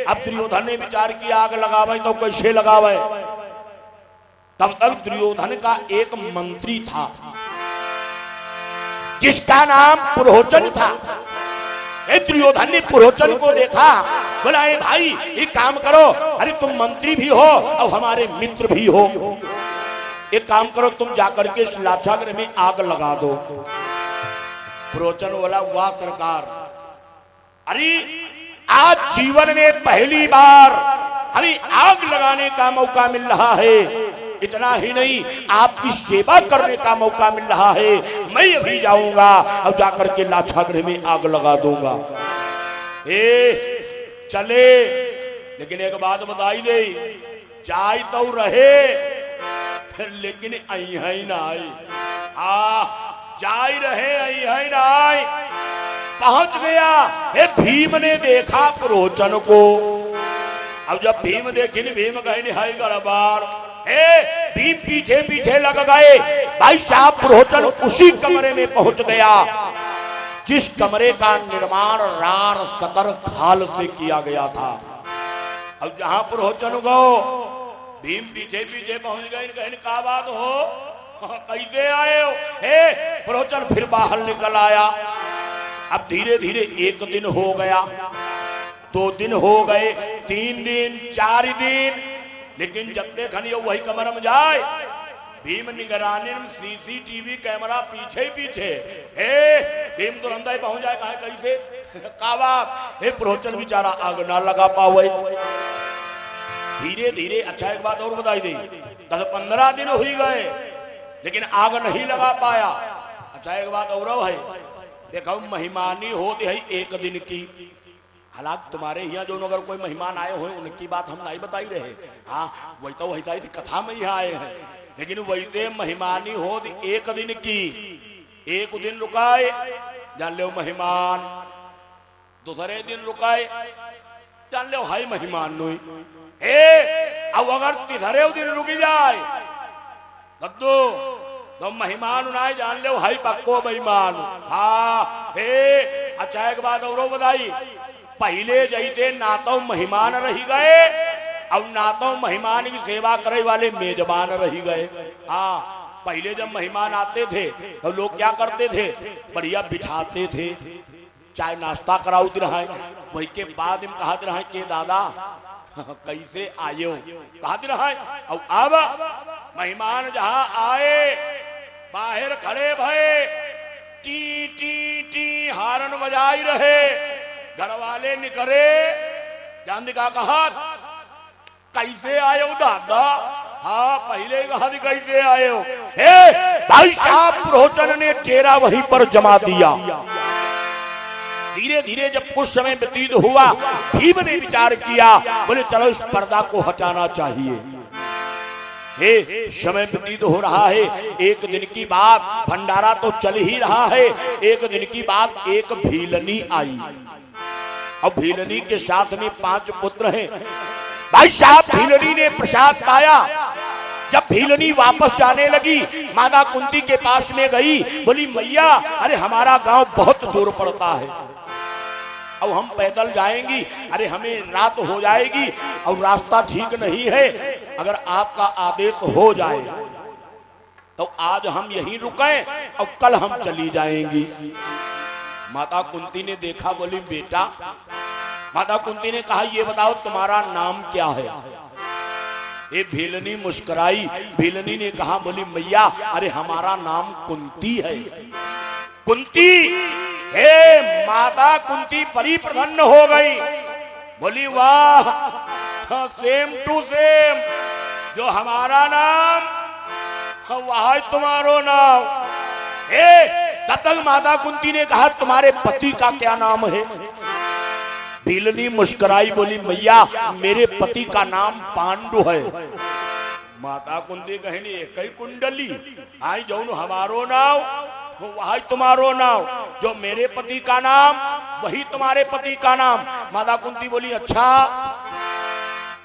अब दुर्योधन ने विचार किया आग लगावे तो कैसे लगावे। तब तक दुर्योधन का एक मंत्री था जिसका नाम पुरोचन था। दुर्योधन ने पुरोचन को देखा, बोला ए भाई एक काम करो, अरे तुम मंत्री भी हो और हमारे मित्र भी हो, एक काम करो तुम जाकर के लाक्षागृह में आग लगा दो। पुरोचन बोला वाह सरकार, अरे आज जीवन में पहली बार हमें आग लगाने का मौका मिल रहा है। इतना ही नहीं आपकी सेवा करने का मौका मिल रहा है। मैं अभी जाऊंगा और जाकर के लाक्षागृह में आग लगा दूंगा। चले, लेकिन एक बात बताई दे, जाय तो रहे लेकिन आई है ना आई। जाय रहे आई है ना आई। पहुंच गया। भीम ने देखा पुरोचन को। अब जब भीम देखी भीम कहे हाय गड़बार, भीम पीछे पीछे लग गए। भाई साहब पुरोचन उसी कमरे में पहुंच गया जिस कमरे का निर्माण रार सकर खाल से किया गया था। अब जहां पुरोचन गो भीम पीछे पीछे पहुंच गए। कहने का बात हो, कैसे आए हो? पुरोचन फिर बाहर निकल आया। अब धीरे धीरे एक दिन हो गया, 2 दिन हो गए, 3 दिन, 4 दिन, लेकिन जब देखनियो वही कमरा में जाए। भीम निगरानी में सीसीटीवी कैमरा पीछे ही पीछे। भीम तुरंत ही पहुंच जाए। कहा कैसे कावा पुरोचन बेचारा आग ना लगा पावे। धीरे धीरे अच्छा एक बात और बताई दी, 10-15 दिन हो ही गए लेकिन आग नहीं लगा पाया। अच्छा एक बात और है, देखो मेहमानी होती है 1 दिन की। हालांकि तुम्हारे यहाँ जो अगर कोई मेहमान आए हुए उनकी बात हम नहीं बताई रहे। हाँ वही तो वैसा ही कथा में यहाँ आए हैं, लेकिन वैसे मेहमानी हो 1 दिन की। 1 दिन रुकाए जान लो मेहमान, दूसरे दिन रुकाए जान लो हाई मेहमान नो। अब अगर तीसरे दिन रुकी जाए तो मेहमान उनाए जान लो हाई पक्को मेहमान। हाँ अच्छा एक बात और बताई, पहले जैसे ना तो मेहमान रही गए और ना तो मेहमान की सेवा करे वाले मेजबान रही गए। हाँ पहले जब मेहमान आते थे तो लोग क्या करते थे, बढ़िया बिठाते थे, चाय नाश्ता कराते रहे। वही के बाद में कहते रहे के दादा कैसे आये हो, कहते रहे। और अब मेहमान जहां आए बाहर खड़े भये, टी टी टी हारन बजाई रहे। घर वाले निकले, जान का कहा कैसे आए हो दादा। हाँ पहले कहा कैसे आए हो। भाई साहब पुरोचन ने डेरा वहीं पर जमा दिया। धीरे धीरे जब कुछ समय व्यतीत हुआ, भीम ने विचार किया, बोले चलो इस पर्दा को हटाना चाहिए। समय व्यतीत हो रहा है। 1 दिन की बात, भंडारा तो चल ही रहा है। 1 दिन की बात एक भीलनी आई और भीलनी के साथ में 5 पुत्र हैं। भाई साहब भीलनी ने प्रसाद पाया। जब भीलनी वापस जाने लगी, माता कुंती के पास में गई, बोली मैया अरे हमारा गांव बहुत दूर पड़ता है, अब हम पैदल जाएंगी, अरे हमें रात हो जाएगी और रास्ता ठीक नहीं है, अगर आपका आदेश हो जाए तो आज हम यहीं रुकें और कल हम चली जाएंगी। माता कुंती ने देखा, बोली बेटा, माता कुंती ने कहा ये बताओ तुम्हारा नाम क्या है। ये भीलनी मुस्कुराई। भीलनी ने कहा, बोली मैया अरे हमारा नाम कुंती है। कुंती, हे माता कुंती बड़ी प्रसन्न हो गई, बोली वाह सेम टू सेम, जो हमारा नाम वह तुम्हारो नाम। तब तक माता कुंती ने कहा तुम्हारे पति का क्या नाम है। भीलनी मुस्कुराई, बोली मैया मेरे पति का नाम पांडु है। माता कुंती कहनी एक ही कुंडली आई, जो हमारो नाम वही तुम्हारो नाम, जो मेरे पति का नाम वही तुम्हारे पति का नाम। माता कुंती बोली अच्छा,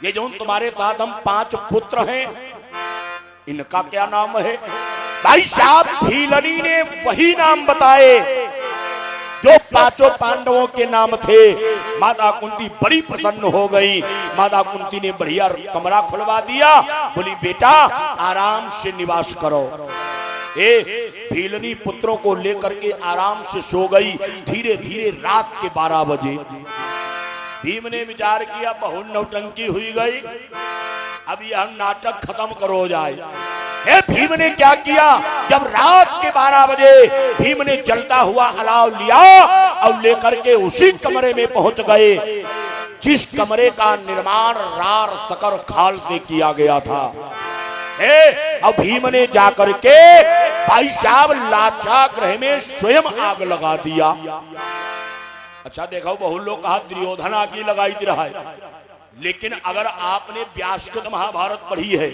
ये जो तुम्हारे साथ हम 5 पुत्र हैं, इनका क्या नाम है? भाई साहब भीलनी ने वही नाम बताए जो पांचों पांडवों के नाम थे। माता कुंती बड़ी प्रसन्न हो गई। माता कुंती ने बढ़िया कमरा खुलवा दिया, बोली बेटा आराम से निवास करो। भीलनी पुत्रों को लेकर के आराम से सो गई। धीरे धीरे रात के 12 बजे भीम ने विचार किया बहुत नौटंकी हुई गई, अब यह नाटक खत्म करो जाए। भीम ने क्या किया, जब रात के 12 बजे भीम ने जलता हुआ अलाव लिया और लेकर के उसी कमरे में पहुंच गए जिस कमरे का निर्माण रार सकर खाल से किया गया था। अब भीम ने जाकर के भाई साहब लाक्षागृह में स्वयं आग लगा दिया। अच्छा देखो बहुत लोग कहा दुर्योधन आग लगाई दे रहा है, लेकिन अगर आपने व्यासकृत महाभारत पढ़ी है,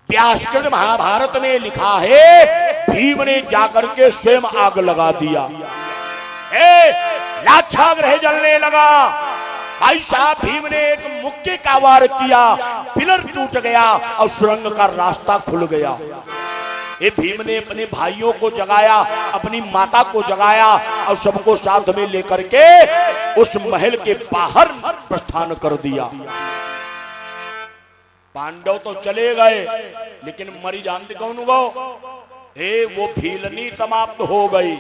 व्यासकृत महाभारत में लिखा है भीम ने जाकर के स्वयं आग लगा दिया। लाक्षागृह जलने लगा। भाई साहब भीम ने एक मुक्के का वार किया, पिलर टूट गया और सुरंग का रास्ता खुल गया। भीम ने अपने भाइयों को जगाया, अपनी माता को जगाया और सबको साथ में लेकर के उस महल के बाहर प्रस्थान कर दिया। पांडव तो चले गए, लेकिन मरी जानते कौन वो? वो भीलनी समाप्त हो गई।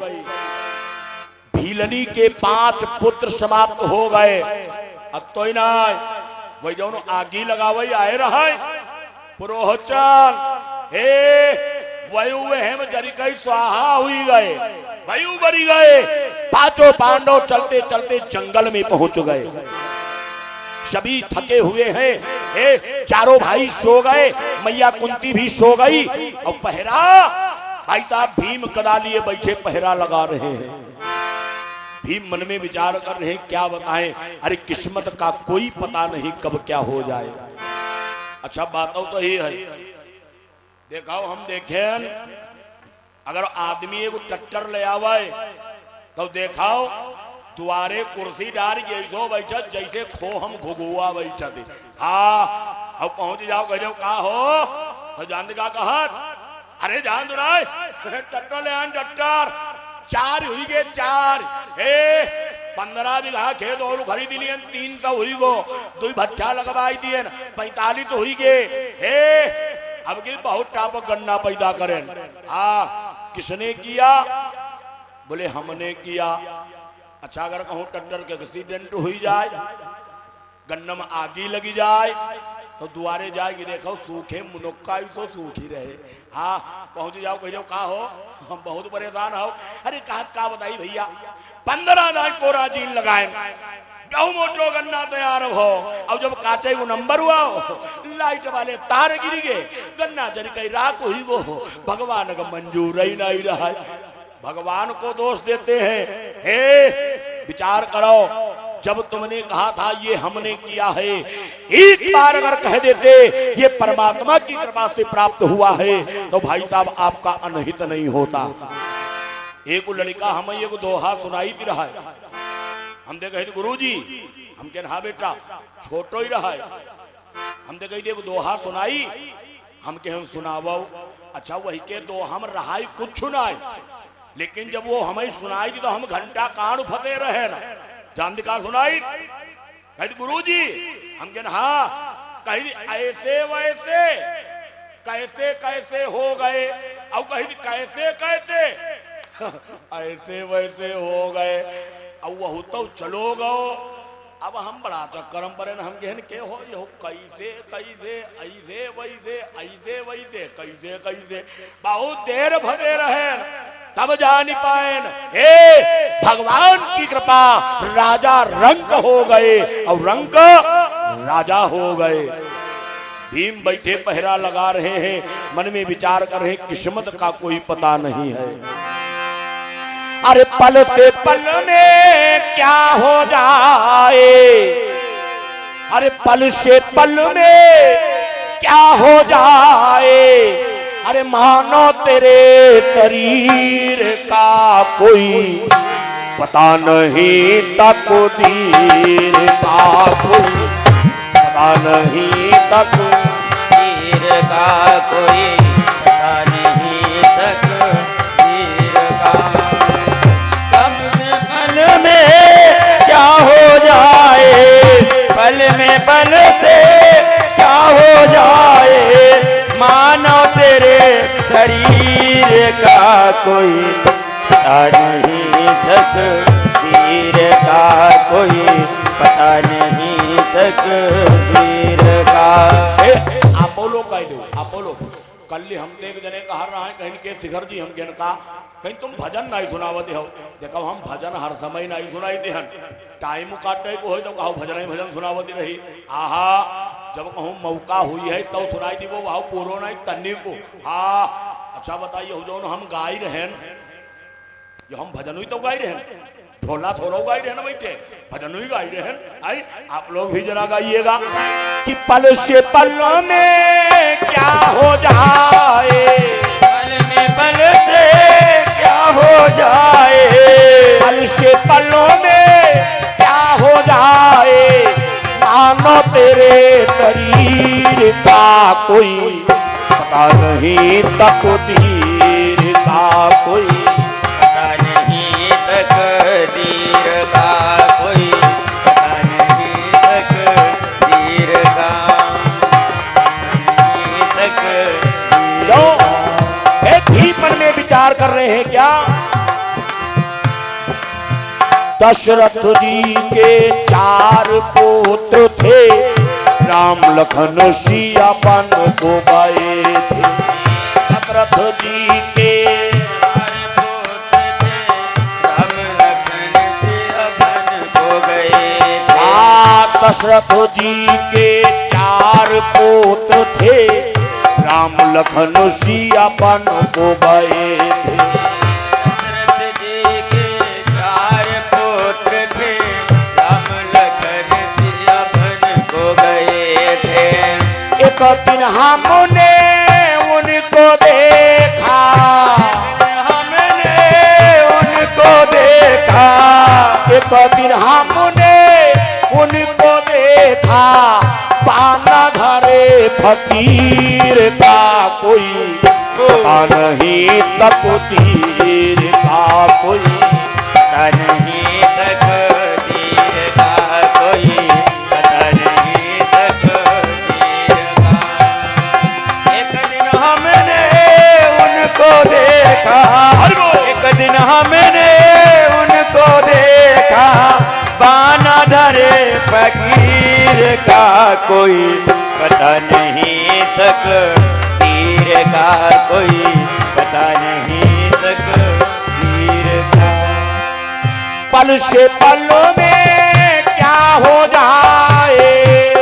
भीलनी के 5 पुत्र समाप्त हो गए। अब तो ही ना वही जो आगी लगावई आए रहा पुरोहचन वयु हेम जरी कई स्वाहा हुई गए, वयु बरी गए। 5 पांडव चलते चलते जंगल में पहुंच गए। सभी थके हुए हैं। चारों भाई सो गए, मैया कुंती भी सो गई और पहरा भाई साहब भीम कदा लिए बैठे पहरा लगा रहे हैं। भीम मन में विचार कर रहे हैं क्या बताएं, अरे किस्मत का कोई पता नहीं कब क्या हो जाए। अच्छा बात तो ये है, देखाओ हम देखें अगर आदमी एक ट्रैक्टर ले आवे तो देखाओ द्वारे कुर्सी डाल जैसो बैठत जैसे खो हम घुगुआ बैठते। हाँ अब पहुंच जाओ कह जाओ का हो तो जान का कहत, अरे जान दो ट्रैक्टर ले आन ट्रैक्टर 4 हुई गे 4 15 बीघा खेत और खरीद लिए 3 तो हुई गो 2 भट्ठा लगवाई दिए 45 तो हुई गे। अब के बहुत टाप गन्ना पैदा करें। किसने किया? बोले हमने किया। अच्छा अगर कहूं ट्रैक्टर के एक्सीडेंट हुई जाए, गन्ना में आगी लगी जाए तो दुआरे जाएगी देखो सूखे मुनक्का तो सूखी रहे। हाँ पहुंच जाओ कह जाओ का हो हम बहुत परेशान हो। अरे का बताई भैया 15 दाई कोरा जीन लगाए मोटो गन्ना तैयार हो। अब जब काटे को नंबर हुआ लाइट वाले तार गिर गए, गन्ना जन कई राख हुई गो। भगवान का मंजूर ही नहीं रहा। भगवान को दोष देते हैं। विचार करो, जब तुमने कहा था ये हमने किया है, एक बार अगर कह देते ये परमात्मा की कृपा से प्राप्त हुआ है तो भाई साहब आपका अनहित नहीं होता। एक लड़का हमें एक दोहा सुनाई दे रहा है। हम देखे गुरुजी हम कह हाँ बेटा छोटो ही रहा है। हम देखे दोहा सुनाई, हम कह सुनावो। अच्छा वही के दो हम रहाई कुछ सुनाई, लेकिन जब वो हमें सुनाई थी तो हम घंटा कान फते रहे ना। जान का सुनाई कही गुरुजी हम कह हाँ कही ऐसे वैसे कैसे कैसे हो गए। अब कही कैसे कैसे ऐसे वैसे हो गए। अब वह तो चलो गो। अब हम बड़ा चक्कर पर हम कहन के हो कैसे कैसे ऐसे वैसे ऐसे वैसे कैसे कैसे बहुत देर भरे रहे तब जान पाए। भगवान की कृपा राजा रंक हो गए और रंक राजा हो गए। भीम बैठे पहरा लगा रहे हैं, मन में विचार कर रहे हैं किस्मत का कोई पता नहीं है। अरे पल से पल में क्या हो जाए, अरे पल से पल में क्या हो जाए। अरे मानो तेरे शरीर का कोई पता नहीं, तकदीर का कोई पता नहीं, तकदीर का कोई पता नहीं तकदीर का। कब से पल में क्या हो जाए, पल में पल से क्या हो जाए, मानो तेरे शरीर का कोई पता नहीं तकदीर का, कोई पता नहीं तकदीर का। अपोलो कह दो, अपोलो कल हम देख जने कहा रहा है कहीं के शिखर जी हम जन का कहीं तुम भजन नहीं सुनावते हो। देखो हम भजन हर समय नहीं सुनाई दे हन, टाइम काटे को हो तो कहो भजन ही भजन सुनावती रही। आहा जब कहूँ मौका हुई है तो सुनाई दी वो वह पूरो नहीं तन्नी को। हाँ अच्छा बताइए हो जो हम गाई रहे जो हम भजन हुई तो गाई रहे, ढोला थोड़ा गाई रहे ना बैठे, भजन हुई गाई रहे। आई आप लोग भी जरा गाइएगा कि पल से पलों में क्या हो जाए, पल में पल से क्या हो जाए, पल से पलों में क्या हो जाए, मानो तेरे शरीर का कोई पता नहीं तकदीर का, कोई पता नहीं तकदीर का, कोई पता नहीं तकदीर का, नहीं तकदीर जो का। एक ही मन में विचार कर रहे हैं क्या। दशरथ जी के 4 पुत्र थे, राम लखन सिया बन को गए थे। दशरथ जी के दशरथ जी के 4 पुत्र थे, राम लखन सिया बन को गए थे। दशरथ जी के 4 पुत्र थे, राम लखन सिया बन को गए थे। एक दिन हमने उनको देखा, हमने उनको देखा, एक दिन हमने उनको देखा, पाना धरे फकीर का कोई पता नहीं तकदीर का, कोई पता नहीं तकदीर का, कोई पता नहीं तकदीर का। एक दिन हमने उनको देखा, एक दिन हमने उनको देखा, बाना धरे फकीर का कोई पता नहीं तकदीर का, कोई पता नहीं तकदीर का। पल से पलों में क्या हो जाए,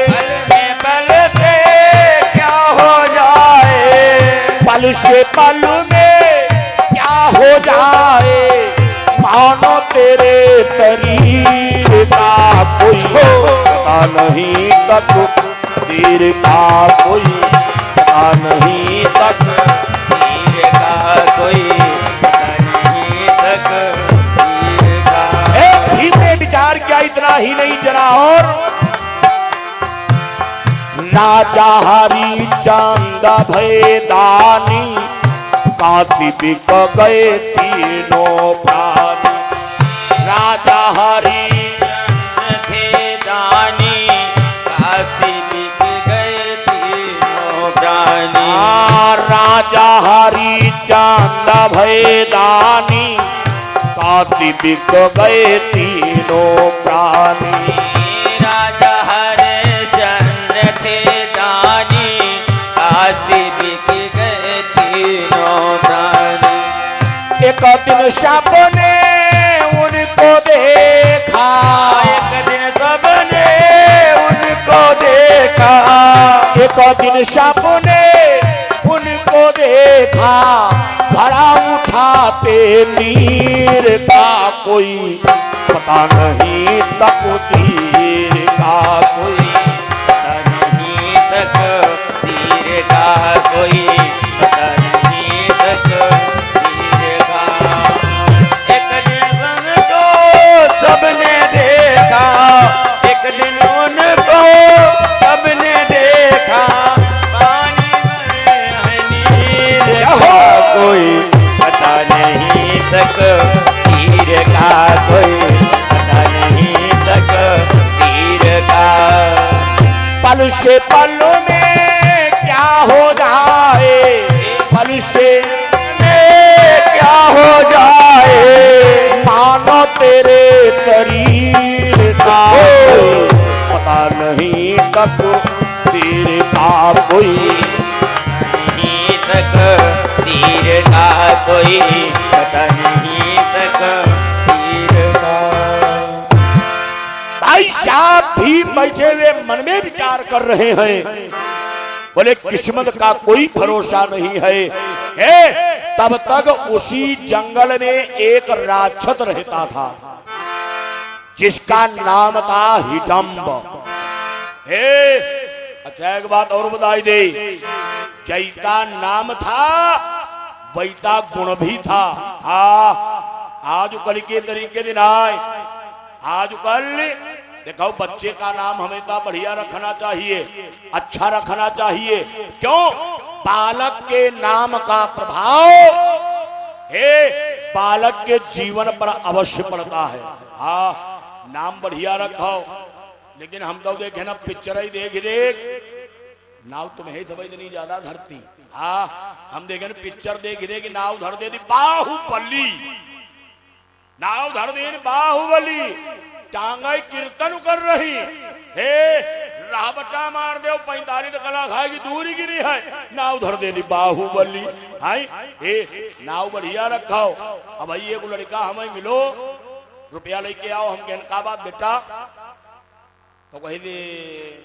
पल में पल से क्या हो जाए, पल से पल में क्या हो जाए, मानो तेरे शरीर का कोई पता नहीं तकदीर का, कोई पता नहीं तकदीर का, कोई पता नहीं तकदीर का। एक ही में विचार किया, इतना ही नहीं जरा और। राजा हरिचंद भयदानी, काशी बिक गए तीनों प्राणी। राजा हरिचंद थे दानी, काशी बिक गए तीनों प्राणी। राजा हरिचंद भयदानी, काशी बिक गए तीनों प्राणी। राजा हरिचंद थे दानी, काशी बिक गए तीनों प्राणी। एक दिन सबने उनको देखा, एक दिन सबने उनको देखा, एक दिन सबने उनको देखा, घड़ा उठाते नीर का कोई पता नहीं तकदीर का, कोई पता नहीं तकदीर का, कोई पता नहीं तकदीर का। एक दिन उनको सबने देखा, एक दिन उनको सबने देखा, पानी में पल से पल में क्या हो जाए, पल से क्या हो जाए, मानो तेरे शरीर का पता नहीं तक तेरे का कोई, नहीं तक तीर का कोई, पता नहीं तक तीर का। भाई साहब भी बैठे हुए मन में विचार कर रहे हैं, बोले किस्मत का कोई भरोसा नहीं है। तब तक उसी जंगल में एक राक्षस रहता था जिसका नाम था हिडम्ब। अच्छा एक बात और बताई दे, जैता नाम था वैता गुण भी था। आज कल के तरीके दिन आए, आज कल देखो बच्चे का नाम हमेशा बढ़िया रखना चाहिए, अच्छा रखना चाहिए। क्यों? बालक के नाम का प्रभाव बालक के जीवन पर अवश्य पड़ता है। नाम बढ़िया रखो, लेकिन हम तो देखे ना पिक्चर ही देख नाव तुम्हें समझ नहीं ज्यादा धरती। हम देखे ना पिक्चर देख नाव धर दे दी बाहुबली, नाव धर दे बाहुबली, टांगाई कीर्तन कर रही राबटा मार दे 45 कला खाएगी दूरी गिरी है, नाव धर दे दी बाहुबली। नाव बढ़िया रखो। अब भाई एक लड़का हमें मिलो, रुपया लेके आओ, हम कहन का बात बेटा, तो कही दे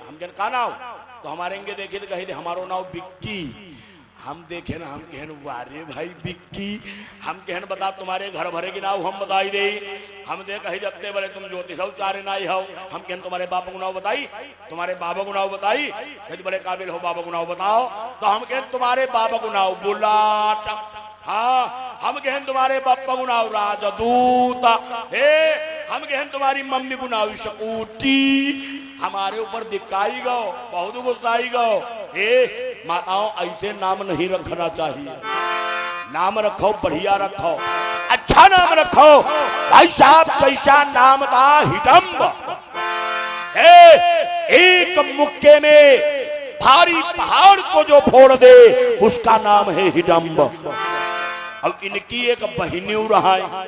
हम कहन का नाव, तो हमारे देखे तो कही दे हमारो नाव बिक्की। हम देखे ना, हम कहन वारे भाई बिक्की, हम कहन बता तुम्हारे घर भरे की नाव हम बताई दे। हम दे कही जबते बोले तुम ज्योतिष चारे नाई हो, हम कहन तुम्हारे बाबा को नाव बताई, तुम्हारे बाबा को नाव बताई, यदि बड़े काबिल हो बाबा को नाव बताओ, तो हम कहन तुम्हारे बाबा को नाव बुलाट, हम कहन तुम्हारे बाबा को नाव राजदूत, हम कहन तुम्हारी मम्मी को नाव सकूटी। हमारे ऊपर दिखाई गो, बहुत गुस्साई गो। माताओं ऐसे नाम नहीं रखना चाहिए, नाम रखो बढ़िया रखो, अच्छा नाम रखो। भाई साहब जैसा नाम था हिडम्ब, एक मुक्के में भारी पहाड़ को जो फोड़ दे उसका नाम है हिडम्ब। अब इनकी एक बहिनी रहा है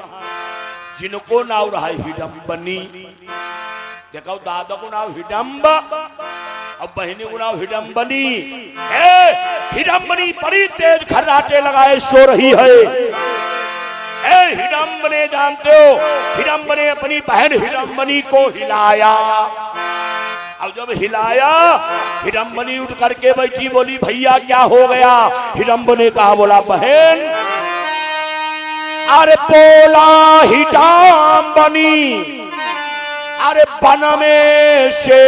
जिनको नाव रहा है हिडम्बनी। देखो दादा को नाम हिडम्ब, अब बहिनी को नाम हिडम्बनी। हिडम्बनी बड़ी तेज खर्राटे लगाए सो रही है। हिडम्बने जानते हो, हिडम्बने अपनी बहन हिडम्बनी को हिलाया। अब जब हिलाया, हिडम्बनी उठ करके बैठी, बोली भैया क्या हो गया? हिडम्बने कहा, बोला बहन अरे बोला हिडम्बनी, अरे बन में से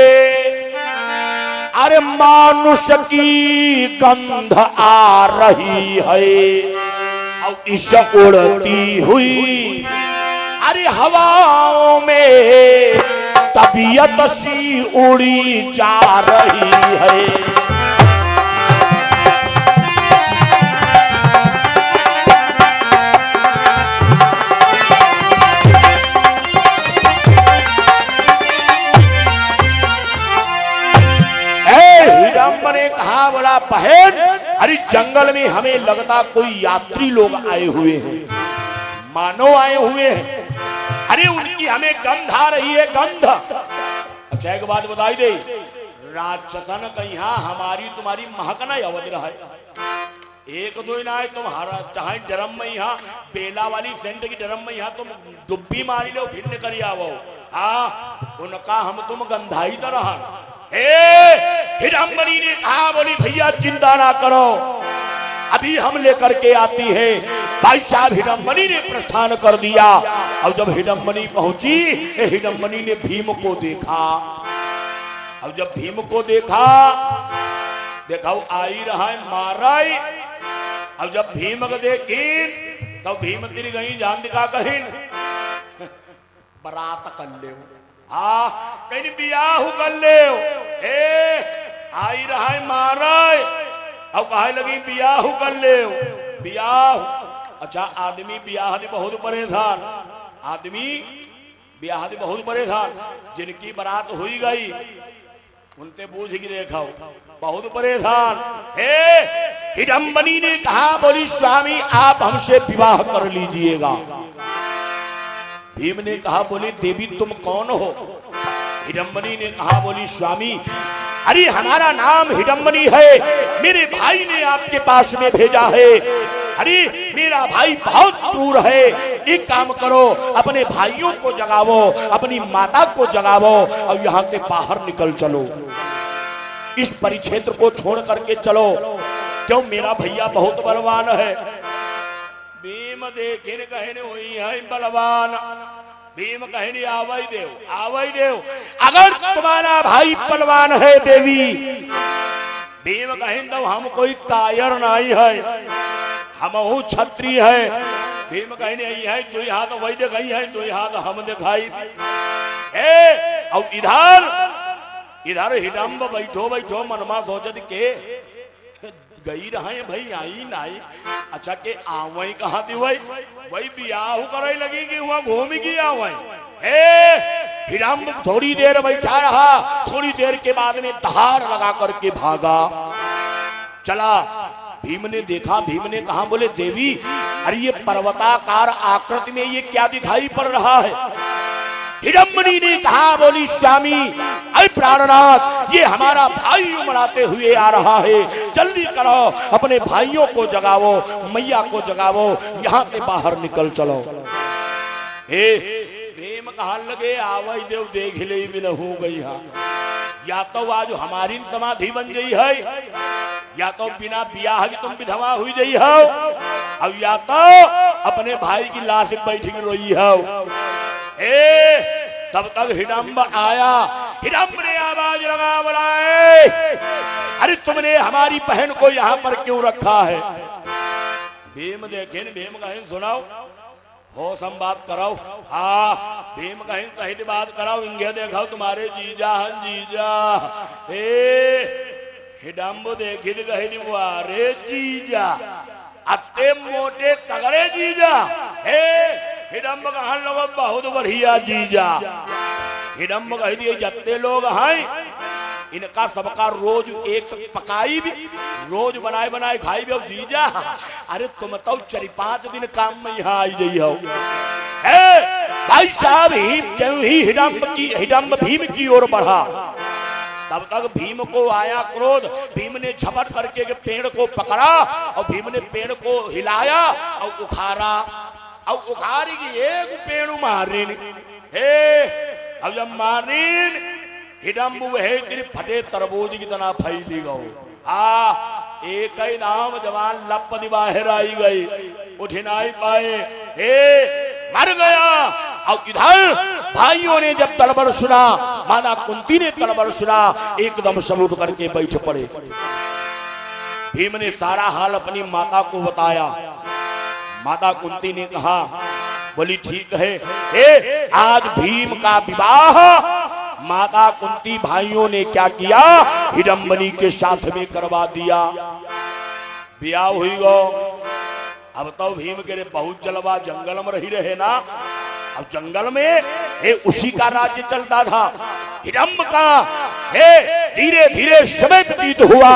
अरे मानुष की गंध आ रही है, और इस उड़ती हुई अरे हवाओं में तबीयत सी उड़ी जा रही है। ने कहा, बोला बहन अरे जंगल में हमें लगता कोई यात्री लोग आए हुए हैं, मानो आए हुए हैं। अरे उनकी हमें गंध आ रही है, गंध। अच्छा एक बात बताई दे, राक्षसन कहीं हमारी तुम्हारी महक ना अवध रहा है। एक दो ना तुम्हारा चाहे ड्रम में यहाँ बेला वाली सेंट की ड्रम में यहाँ तुम डुब्बी मारी लो, भिन्न करी आवो। उनका हम तुम गंधाई तरह। हिडम्बनी ने कहा, बोली भैया चिंता ना करो, अभी हम लेकर के आती है। भाई साहब हिडम्बनी ने प्रस्थान कर दिया। अब जब हिडम्बनी पहुंची, हिडम्बनी ने भीम को देखा। अब जब भीम को देखा, देखा आई रहा है माराई। अब जब भीम को देखीन, तब भीम तिर गई जान दिखा कहीन बरात कर ले, कहीं बियाह कर ले। आई रहा है माराय, अब कहे लगी बियाह कर ले, बियाह। अच्छा आदमी बियाह दे बहुत परेशान, आदमी बियाह दे बहुत परेशान। जिनकी बारात हुई गई उनते बूझ के देखो बहुत परेशान। हे हिडम्बनी ने कहा, बोली स्वामी आप हमसे विवाह कर लीजिएगा। भीम ने कहा, बोली देवी तुम कौन हो? हिडम्बनी ने कहा, बोली स्वामी अरे हमारा नाम हिडम्बनी है, मेरे भाई ने आपके पास में भेजा है। अरे मेरा भाई बहुत दूर है, एक काम करो अपने भाइयों को जगावो, अपनी माता को जगावो और यहाँ से बाहर निकल चलो, इस परिक्षेत्र को छोड़ करके चलो, क्यों मेरा भैया बहुत बलवान है। भीम देखिन कहने हुई है बलवान। भीम कहने आवई देव, अगर तुम्हारा भाई बलवान है देवी, भीम कहें तो हम कोई कायर नहीं है, हम क्षत्रिय है। भीम कहने यही है, दो हाथ वही दिखाई है, दो हाथ हम दिखाई। और इधर हिडम्ब बैठो मनमा सोचत के गई रहे भाई आई नहीं। अच्छा के आवई कहा थी वही बियाह करे लगी कि वहां घूम गया वही। हिडम्ब थोड़ी देर बैठा रहा, थोड़ी देर के बाद में धार लगा करके भागा चला। भीम ने देखा, भीम ने कहा, बोले देवी अरे ये पर्वताकार आकृति में ये क्या दिखाई पड़ रहा है? हिडम्बनी ने कहा, बोली स्वामी अरे प्राणनाथ ये हमारा भाई उमड़ाते हुए आ रहा है, जल्दी करो अपने भाइयों को जगावो, मैया को जगावो, यहाँ से बाहर निकल चलो। भीम कहा लगे आवई देव देख ले भी न हो गई। या तो आज हमारी समाधि बन गई है, या तो बिना बियाह की तुम विधवा हुई गई हो, और या तो अपने भाई की लाश बैठ के रोई हो। तब तक हिडम्ब आया। हिडम्ब ने आवाज लगा, बुलाए अरे तुमने हमारी बहन को यहाँ पर क्यों रखा है? भीम देखे, भीम कहें सुनाओ हो संवाद कराओ। हाँ भीम कहें सहित बात कराओ, इंगे देखो तुम्हारे जीजा हन जीजा। हिडम्ब देखी कहे वारे जीजा अत्ते मोटे तगड़े जीजा। हिडम्ब कहा लोग बहुत बढ़िया जीजा। हिडम्ब कह दिए जत्ते लोग हैं इनका सबका रोज एक पकाई भी, रोज बनाए खाई भी। जीजा अरे तुम तो 4-5 दिन काम में यहाँ आई गई हो। भाई साहब ही हिडम्ब भीम की ओर बढ़ा। तब तक भीम को आया क्रोध। भीम ने झपट करके के पेड़ को पकड़ा और भीम ने पेड़ को हिलाया और उखाड़ा और उखाड़ी की एक पेड़ मारिन। अब जब मारिन हिडम्ब वह तेरी फटे तरबूज की तरह फैली गो। एक ही नाम जवान लपदी बाहर आई गई, उठ नहीं पाए, मर गया। और इधर भाइयों ने जब तलबर सुना, माता कुंती ने तलबर सुना, एकदम सब उठ करके बैठ पड़े। भीम ने सारा हाल अपनी माता को बताया। माता कुंती ने कहा, बोली ठीक है आज भीम का विवाह माता कुंती भाइयों ने क्या किया, हिडम्बनी के साथ में करवा दिया। ब्याह हुई गो। अब तो भीम के बहुत जलवा जंगल में रही रहे ना। अब जंगल में उसी का राज्य चलता था। हिडम्ब का धीरे धीरे समय व्यतीत हुआ।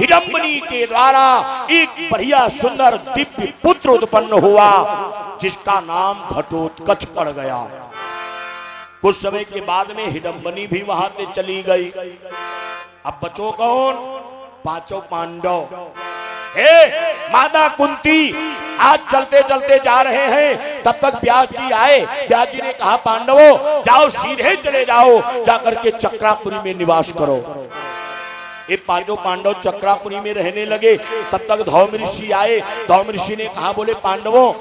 हिडम्बनी के द्वारा एक बढ़िया सुंदर दिव्य पुत्र उत्पन्न हुआ जिसका नाम घटोत्कच पड़ गया। कुछ समय के बाद में हिडम्बनी भी वहां से चली गई। अब बचो कौन? 5 पांडव। माता कुंती आज चलते चलते जा रहे हैं, तब तक व्यास जी आए। व्यास जी ने कहा पांडवों जाओ सीधे चले जाओ, जाकर के चक्रापुरी में निवास करो। ये 5 पांडव चक्रापुरी में रहने लगे। तब तक धौम ऋषि आए। धौम ऋषि ने कहा, बोले पांडवों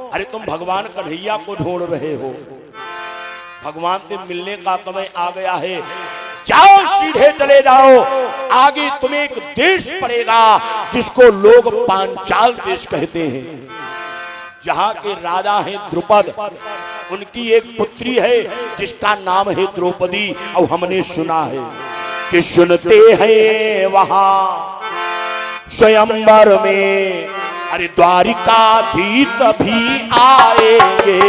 अरे तुम भगवान कन्हैया को ढूंढ रहे हो, भगवान से मिलने का समय आ गया है, जाओ सीधे चले जाओ। आगे तुम्हें एक देश पड़ेगा जिसको लोग पांचाल देश कहते हैं, जहां के राजा हैं द्रुपद। उनकी एक पुत्री है जिसका नाम है द्रौपदी। और हमने सुना है कि सुनते हैं वहां स्वयंवर में अरे द्वारिकाधीश भी आएंगे।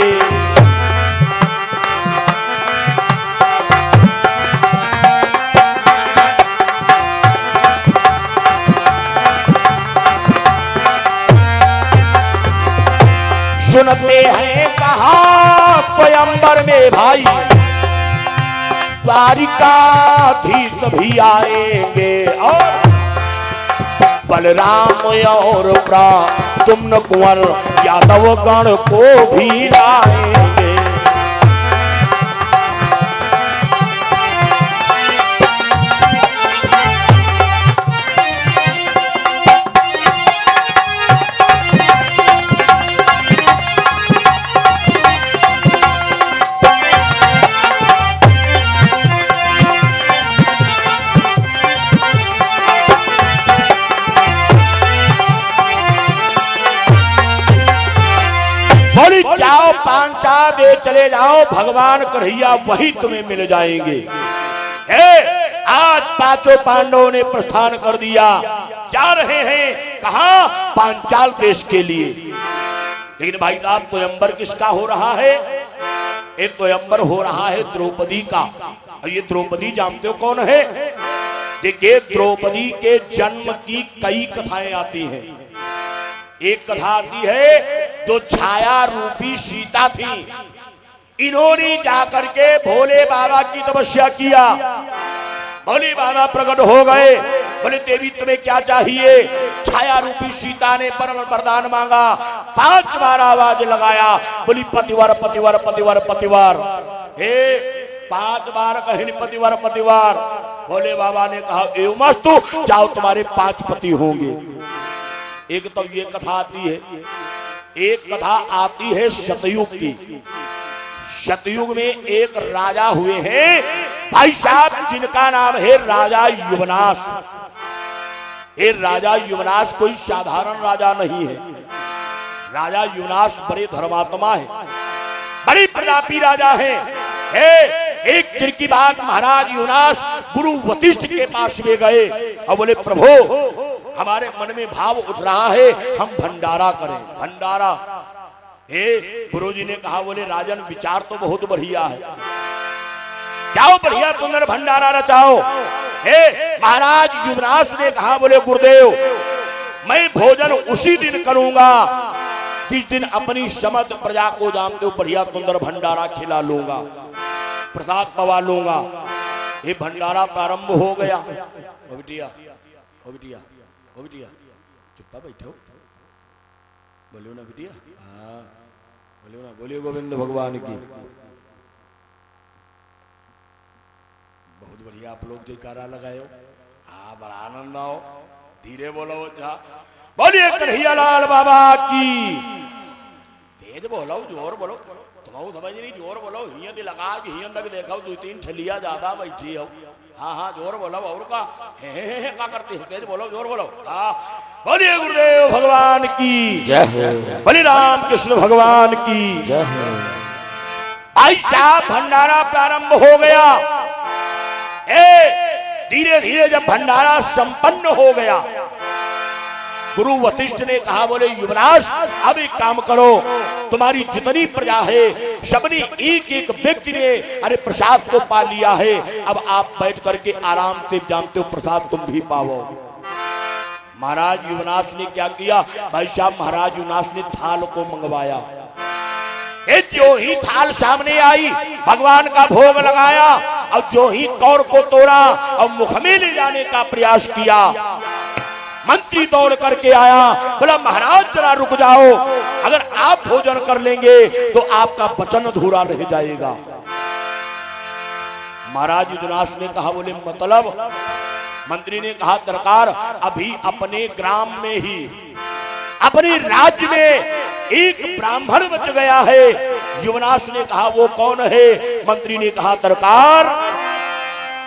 सुनते हैं कहा स्वयंवर में भाई द्वारिकाधीश भी आएंगे और बलराम और तुम कुंवर यादव गण को भी लाएंगे। जाओ पांचा दे चले जाओ, भगवान कन्हैया वही तुम्हें मिल जाएंगे। आज पांचों पांडवों ने प्रस्थान कर दिया, जा रहे हैं कहां? पांचाल देश के लिए। लेकिन भाई साहब स्वयंवर किसका हो रहा है? एक स्वयंवर हो रहा है द्रौपदी का। और ये द्रौपदी जानते हो कौन है? देखिए द्रौपदी के जन्म की कई कथाएं आती हैं। एक कथा आती है जो छाया रूपी सीता थी, इन्होंने जाकर के भोले बाबा की तपस्या किया। भोले बाबा प्रकट हो गए, बोले देवी तुम्हें क्या चाहिए? छाया रूपी सीता ने वरदान मांगा, 5 बार आवाज लगाया, बोली पतिवर पतिवर पतिवर पतिवर। हे 5 बार कहे पतिवर पतिवर। भोले बाबा ने कहा एवं मस्तु, जाओ तुम्हारे 5 पति होंगे। एक तो ये कथा आती है, एक कथा आती है सतयुग की। सतयुग में एक राजा हुए हैं भाई साहब, जिनका नाम है राजा युवनाश। ये राजा युवनाश कोई साधारण राजा नहीं है। राजा युवनाश बड़े धर्मात्मा है, बड़े प्रतापी राजा है। एक दिन की बात, महाराज युवनाश गुरु वशिष्ठ के पास में गए और बोले प्रभु हमारे मन में भाव उठ रहा है, हम भंडारा करें। भंडारा? गुरुजी ने कहा, बोले राजन विचार तो बहुत बढ़िया है, जाओ बढ़िया सुंदर भंडारा रचाओ। महाराज युवराज ने कहा, बोले गुरुदेव मैं भोजन उसी दिन करूंगा जिस दिन अपनी समस्त प्रजा को जानते हो बढ़िया सुंदर भंडारा खिला लूंगा, प्रसाद पवा लूंगा। ये भंडारा प्रारंभ हो गया। ओ बिटिया, ओ बिटिया, ओ बिटिया, चुप्पा बैठो, बोलियो ना बिटिया, हाँ बोलियो ना, बोलियो गोविंद भगवान की। बहुत बढ़िया आप लोग जयकारा लगायो, हाँ बड़ा आनंद आओ, धीरे बोलो, बोलिए कन्हैया लाल बाबा की। तेज बोलो, जोर बोलो, तुम समझ नहीं, जोर बोलो, हियन लगा के हियन तक देखो 2-3 छलिया ज्यादा बैठी हो। हाँ हाँ जोर बोलो, और का हे का करते हो, तेज बोलो, जोर बोलो। हाँ बोलिए गुरुदेव भगवान की जय हो, बोलिए राम कृष्ण भगवान की जय हो। भाई साहब भंडारा प्रारंभ हो गया। धीरे धीरे जब भंडारा संपन्न हो गया, गुरु वशिष्ठ ने कहा, बोले युवराज अब एक काम करो, तुम्हारी जितनी प्रजा है सबने एक एक व्यक्ति ने अरे प्रसाद को पा लिया है, अब आप बैठ करके आराम से जानते हो प्रसाद तुम भी पाओ। महाराज युवनाश ने क्या किया? भाई साहब महाराज युवनाश ने थाल को मंगवाया। जो ही थाल सामने आई, भगवान का भोग लगाया और जो ही कौर को तोड़ा और मुख में ले जाने का प्रयास किया, मंत्री दौड़ करके आया, बोला महाराज जरा रुक जाओ, अगर आप भोजन कर लेंगे तो आपका वचन अधूरा रह जाएगा। महाराज युवनाश ने कहा, बोले मतलब? मंत्री ने कहा, सरकार अभी अपने ग्राम में ही अपने राज्य में एक ब्राह्मण बच गया है। युवनाश ने कहा, वो कौन है? मंत्री ने कहा, सरकार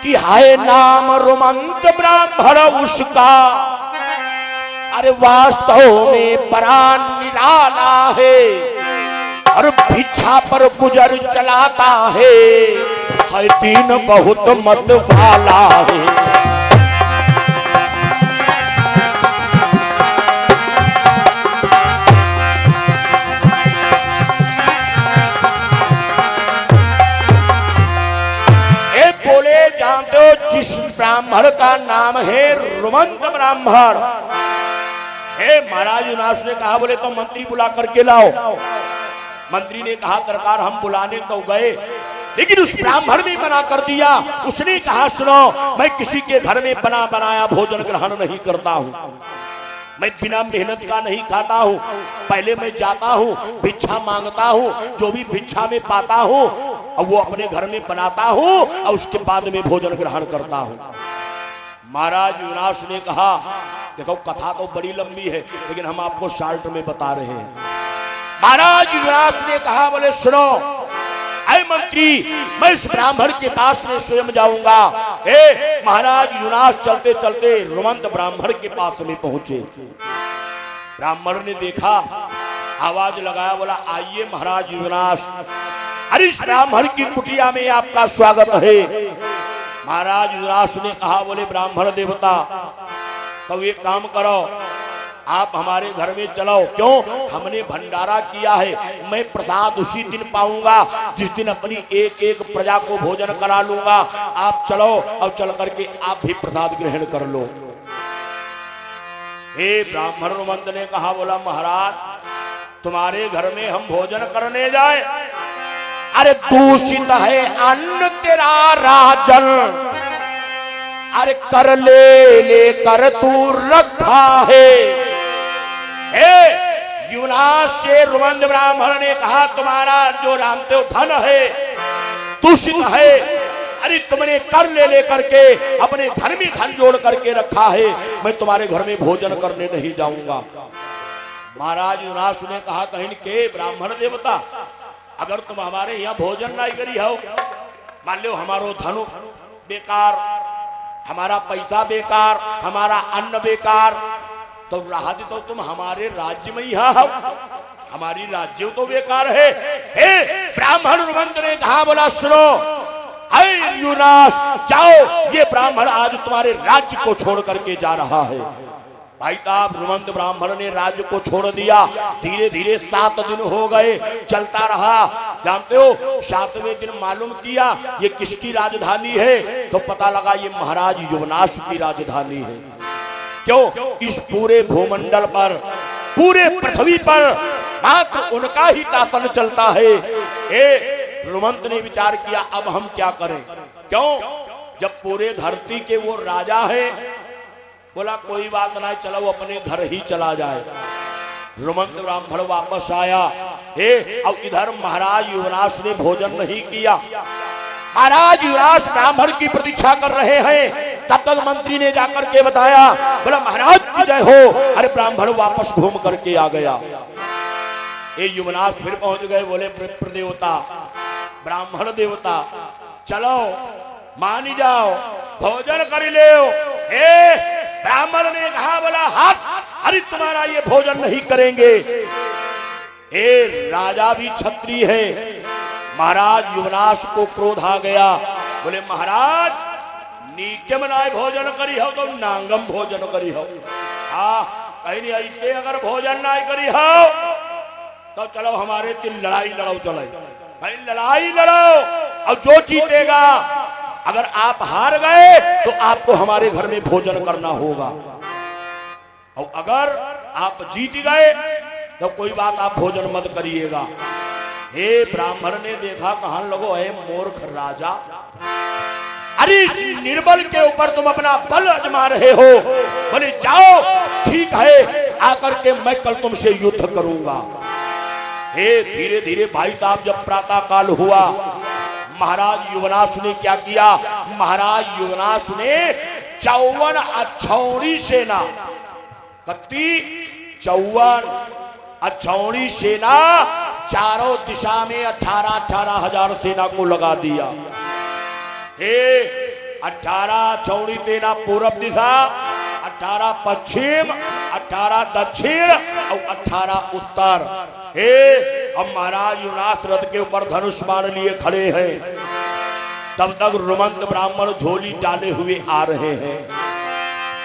कि है नाम रोमंत ब्राह्मण उसका, अरे वास्तव में प्राण निराला है और भिक्षा पर गुजर चलाता है दीन बहुत मत वाला है। जिस ब्राह्मण का नाम है रोमंत ब्राह्मण, महाराज युवनाश ने कहा, बोले तो मंत्री बुला करके लाओ। मंत्री ने कहा सरकार हम बुलाने तो गए, लेकिन उस ब्राह्मण ने मना कर दिया। उसने कहा सुनो, मैं किसी के घर में बना बनाया भोजन ग्रहण नहीं करता हूं, मैं बिना मेहनत का नहीं खाता हूं। पहले मैं जाता हूं, भिक्षा मांगता हूं, जो भी भिक्षा में पाता हूं और वो अपने घर में बनाता हूं और उसके बाद में भोजन ग्रहण करता हूं। महाराज युवराज ने कहा देखो कथा तो बड़ी लंबी है, लेकिन हम आपको शॉर्ट में बता रहे हैं। महाराज युवराज ने कहा बोले सुनो ऐ मंत्री, मैं इस ब्राह्मण के पास में स्वयं जाऊंगा। महाराज युवराज चलते चलते रुमंत ब्राह्मण के पास में पहुंचे। ब्राह्मण ने देखा, आवाज लगाया, बोला आइए महाराज युवराज, अरे इस ब्राह्मण की कुटिया में आपका स्वागत है। महाराज युवराज ने कहा बोले ब्राह्मण देवता तो एक काम करो, आप हमारे घर में चलो। क्यों? हमने भंडारा किया है, मैं प्रसाद उसी दिन पाऊंगा जिस दिन अपनी एक एक प्रजा को भोजन करा लूंगा। आप चलो और चल करके आप भी प्रसाद ग्रहण कर लो। ब्राह्मण रुमंत ने कहा बोला महाराज तुम्हारे घर में हम भोजन करने जाए, अरे दूषित है अन्न तेरा राजन, अरे कर ले कर तू रखा है। युवराज से रुमंत ब्राह्मण ने कहा तुम्हारा जो रामदेव धन है दूषित है, अरे तुमने कर ले करके अपने घर में धन जोड़ करके रखा है, मैं तुम्हारे घर में भोजन करने नहीं जाऊंगा। महाराज युवराज ने कहा कहीं के ब्राह्मण देवता अगर तुम हमारे यहाँ भोजन नहीं करी हो, मान लो हमारो धन बेकार, हमारा पैसा बेकार, हमारा अन्न बेकार, तो रहा तो तुम हमारे राज्य में ही हो, हमारी राज्य तो बेकार है। ब्राह्मण रुमंत ने कहा बोला सुनो युवराज जाओ, ये ब्राह्मण आज तुम्हारे राज्य को छोड़ करके जा रहा है। भाई साहब रुमंत ब्राह्मण ने राज्य को छोड़ दिया। धीरे धीरे 7 दिन हो गए, चलता रहा। जानते हो 7वें दिन मालूम किया ये किसकी राजधानी है, तो पता लगा ये महाराज युवनाश की राजधानी है। क्यों? इस पूरे भूमंडल पर, पूरे पृथ्वी पर मात्र उनका ही शासन चलता है। रुमंत ने विचार किया अब हम क्या करें। क्यों? जब पूरे धरती के वो राजा है, बोला कोई बात नहीं, चलो अपने घर ही चला जाए। रुमंत ब्राह्मण वापस आया। अब इधर महाराज युवराज ने भोजन नहीं किया। महाराज युवराज ब्राह्मण की प्रतीक्षा कर रहे हैं। तब तक मंत्री ने जाकर के बताया, बोला महाराज की जय हो। अरे ब्राह्मण वापस घूम करके आ गया। ये युवराज फिर पहुंच गए, बोले प्रदेवता ब्राह्मण देवता चलो मान जाओ, भोजन कर ले। ब्राह्मण ने कहा बोला हाथ, अरे तुम्हारा ये भोजन नहीं करेंगे। राजा भी क्षत्रिय है। महाराज युवराज को क्रोध आ गया, बोले महाराज नीके मनाए भोजन करी हो तो नांगम भोजन करी हो। कहीं नहीं ऐसे अगर भोजन नहीं करी हो तो चलो हमारे तीन लड़ाई लड़ो, चलो भाई लड़ाई लड़ो और जो जीतेगा, अगर आप हार गए तो आपको हमारे घर में भोजन करना होगा, और अगर आप जीत गए तो कोई बात आप भोजन मत करिएगा। ब्राह्मण ने देखा कहां लगो है मूर्ख राजा, अरे इस निर्बल के ऊपर तुम अपना बल आजमा रहे हो। बोले जाओ ठीक है, आकर के मैं कल तुमसे युद्ध करूंगा। धीरे धीरे भाई साहब जब प्रातः काल हुआ, महाराज युवराज ने क्या किया, महाराज युवराज ने 54 अक्षौणी सेना, कत्ती 54 अक्षौणी सेना चारों दिशा में 18 हजार सेना को लगा दिया। 18 अक्षौणी सेना पूर्व दिशा, 18 पश्चिम, 18 दक्षिण और 18 उत्तर। अब महाराज युवराज रथ के ऊपर धनुष बाण लिए खड़े हैं। तब तक रुमंत ब्राह्मण झोली डाले हुए आ रहे हैं।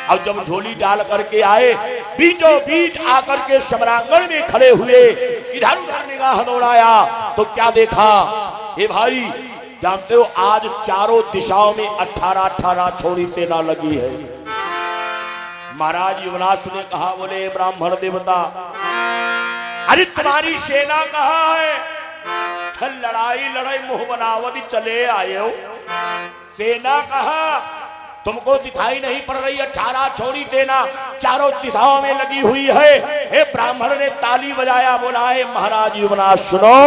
और जब झोली डाल करके आए, बीचों बीच आकर के सम्रांगण में खड़े हुए, इधर उधर निगाह दौड़ाया तो क्या देखा, हे भाई जानते हो आज चारों दिशाओं में 18 छोड़ी सेना लगी है। महाराज युवराज ने कहा, बोले ब्राह्मण देवता अरे तुम्हारी सेना कहाँ है? लड़ाई लड़ाई मुंह बनावती चले आए हो, सेना कहाँ? तुमको दिखाई नहीं पड़ रही? 18 छोड़ी सेना चारों दिशाओं में लगी हुई है। हे ब्राह्मण ने ताली बजाया, बोला है महाराज युवराज सुनो,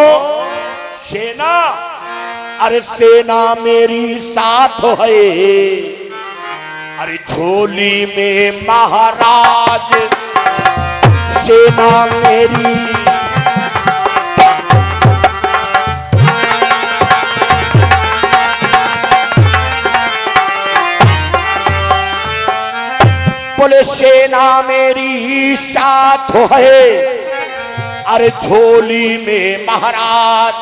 सेना, अरे सेना मेरी साथ है, अरे झोली में महाराज सेना मेरी। बोले सेना मेरी साथ है, अरे झोली में महाराज,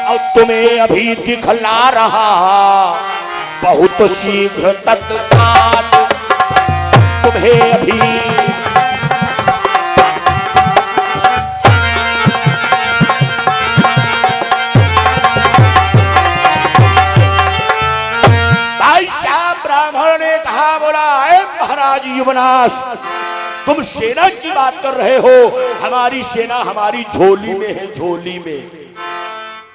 और तुम्हें अभी दिखला रहा बहुत शीघ्र तत्काल, तुम्हें अभी भाई साहब ब्राह्मण ने कहा, बोला है महाराज युवनाश, तुम सेना की बात कर रहे हो, हमारी सेना हमारी झोली में है, झोली में।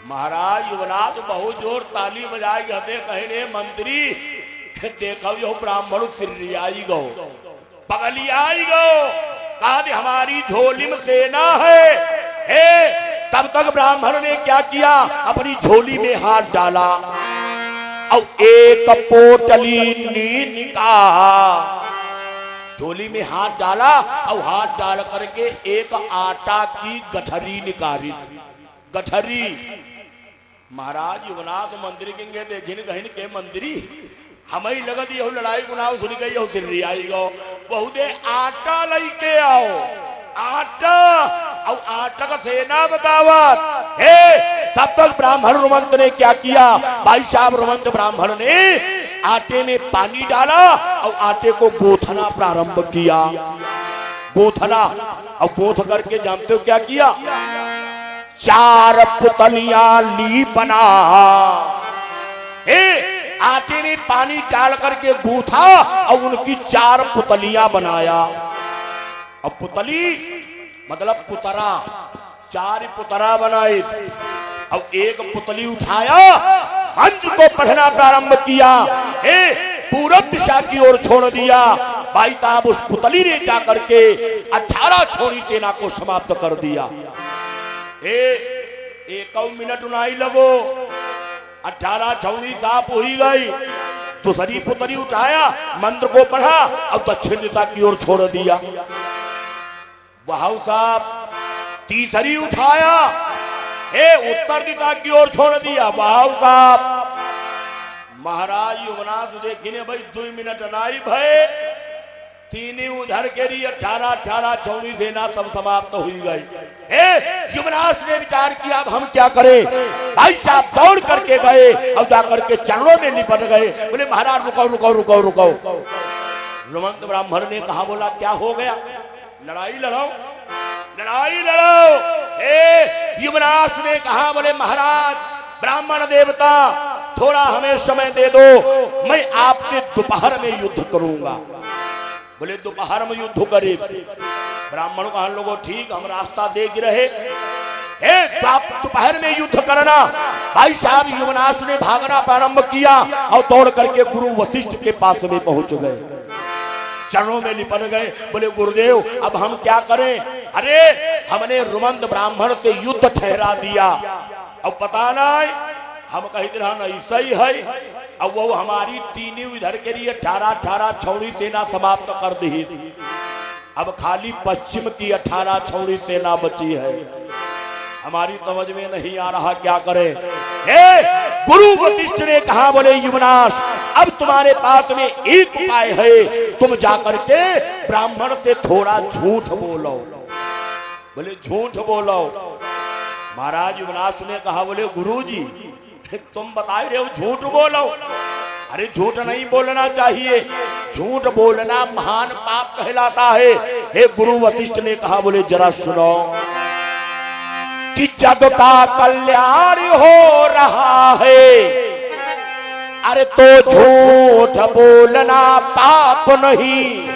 महाराज युवनाथ बहुत जोर ताली बजाई गए, कहने मंत्री देखो यो ब्राह्मण सिरियाई गो, पगलियाई गो, कहा हमारी झोली में सेना है। तब तक ब्राह्मण ने क्या किया, अपनी झोली में हाथ डाला और एक पोटली निकाला, झोली में हाथ डाला और हाथ डाल करके एक आटा की गठरी निकाली, गठरी। महाराज युवनाथ मंदिर के देखिन कहीं के मंदिरी हमें लगत यह लड़ाई गुनाव सुन गई हो, आई गो बहुते आटा लेके आओ, आटा और आटा का सेना बतावत हे। तब तक ब्राह्मण रुमंत ने क्या किया, भाई साहब रुमंत ब्राह्मण ने आटे में पानी डाला और आटे को गोथना प्रारंभ किया, गोथना, और गोथ करके जानते हो क्या किया, 4 पुतलियां ली बना, आटे में पानी डाल करके गूथा और उनकी 4 पुतलियां बनाया। अब पुतली मतलब पुतरा, 4 पुतरा बनाए और एक पुतली उठाया, मंत्र को पढ़ना प्रारंभ किया, पूरब दिशा की ओर छोड़ दिया। भाई साहब उस पुतली ने जाकर के 18 छोड़ी सेना को समाप्त कर दिया। एक मिनट नहीं लगो, 18 छौनी साफ हो ही गई। दूसरी पुतली उठाया, मंत्र को पढ़ा और दक्षिण दिशा की ओर छोड़ दिया। वहां साहब तीसरी उठाया, उत्तर दिशा की ओर छोड़ दिया। वहां साहब महाराज युवनाथ देखिने भाई 2 मिनट नहीं भय, तीनी उधर के लिए 18 छौनी सेना सब समाप्त हुई गई। युवनाथ ने विचार किया अब हम क्या करें। भाई साहब दौड़ करके गए और जाकर के चरणों में लिपट गए, बोले महाराज रुको रुको रुको रुको। रुमंत ब्राह्मण ने कहा, बोला क्या हो गया, लड़ाई लड़ो लड़ाई लड़ो। युवनाथ ने कहा, बोले महाराज ब्राह्मण देवता थोड़ा हमें समय दे दो, मैं आपसे दोपहर में युद्ध करूंगा। बोले दोपहर में युद्ध करे। ब्राह्मणों का हम लोगों ठीक, हम रास्ता देख रहे, तो आप दोपहर में युद्ध करना। भाई साहब युवनाथ ने भागना प्रारंभ किया और दौड़ करके गुरु वशिष्ठ के पास में पहुंच गए, चरणों में लिपट गए। बोले गुरुदेव अब हम क्या करें। अरे हमने रुमंत ब्राह्मण से युद्ध ठहरा दिया, अब पता नहीं हम कही रहा ऐसा ही है। अब वो हमारी तीनों इधर के लिए 18 छौड़ी सेना समाप्त कर दी, अब खाली पश्चिम की 18 छौड़ी सेना बची है। हमारी समझ में नहीं आ रहा क्या करें। गुरु वशिष्ठ ने कहा, बोले युवनाश अब तुम्हारे पास में एक उपाय है, तुम जाकर के ब्राह्मण से थोड़ा झूठ बोलो। बोले झूठ बोलो। महाराज युवनाश ने कहा, बोले गुरुजी तुम बता रहे हो झूठ बोलो। अरे झूठ नहीं बोलना चाहिए, झूठ बोलना महान पाप कहलाता है। हे गुरु वशिष्ठ ने कहा, बोले जरा सुनो कि जग का कल्याण हो रहा है, अरे तो झूठ बोलना पाप नहीं,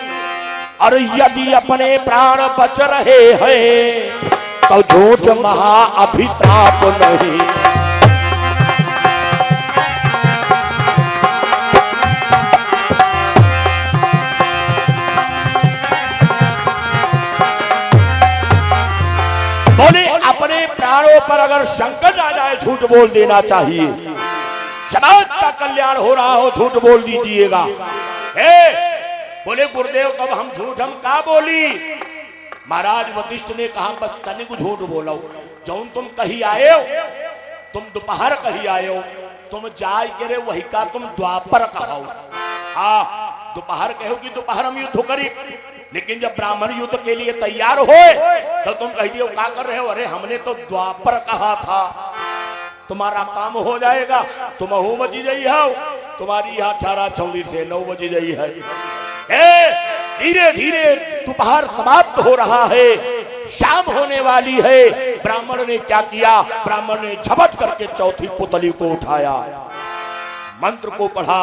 और यदि अपने प्राण बच रहे हैं तो तो झूठ महा अभिताप नहीं। बोले अपने प्राणों पर अगर संकट आ जाए झूठ बोल देना चाहिए। समाज का कल्याण हो रहा हो झूठ बोल दीजिएगा। बोले गुरुदेव कब हम झूठ हम का बोली। महाराज वशिष्ठ ने कहा बस तनिक झूठ बोलो। जौन तुम कही आए हो, तुम दोपहर कही आए हो, तुम जाय के रे वही का तुम द्वापर कहो। हाँ दोपहर कहो कि दोपहर हम युद्ध करी, लेकिन जब ब्राह्मण युद्ध के लिए तैयार हो तो तुम कह दियो क्या कर रहे हो। अरे हमने तो द्वापर कहा था, तुम्हारा काम हो जाएगा। तुम अहू बची गई हो, तुम्हारी यहाँ 18 से 9 बजी गई है। धीरे धीरे दोपहर समाप्त हो रहा है, शाम होने वाली है। ब्राह्मण ने क्या किया, ब्राह्मण ने झपट करके चौथी पुतली को उठाया, मंत्र को पढ़ा।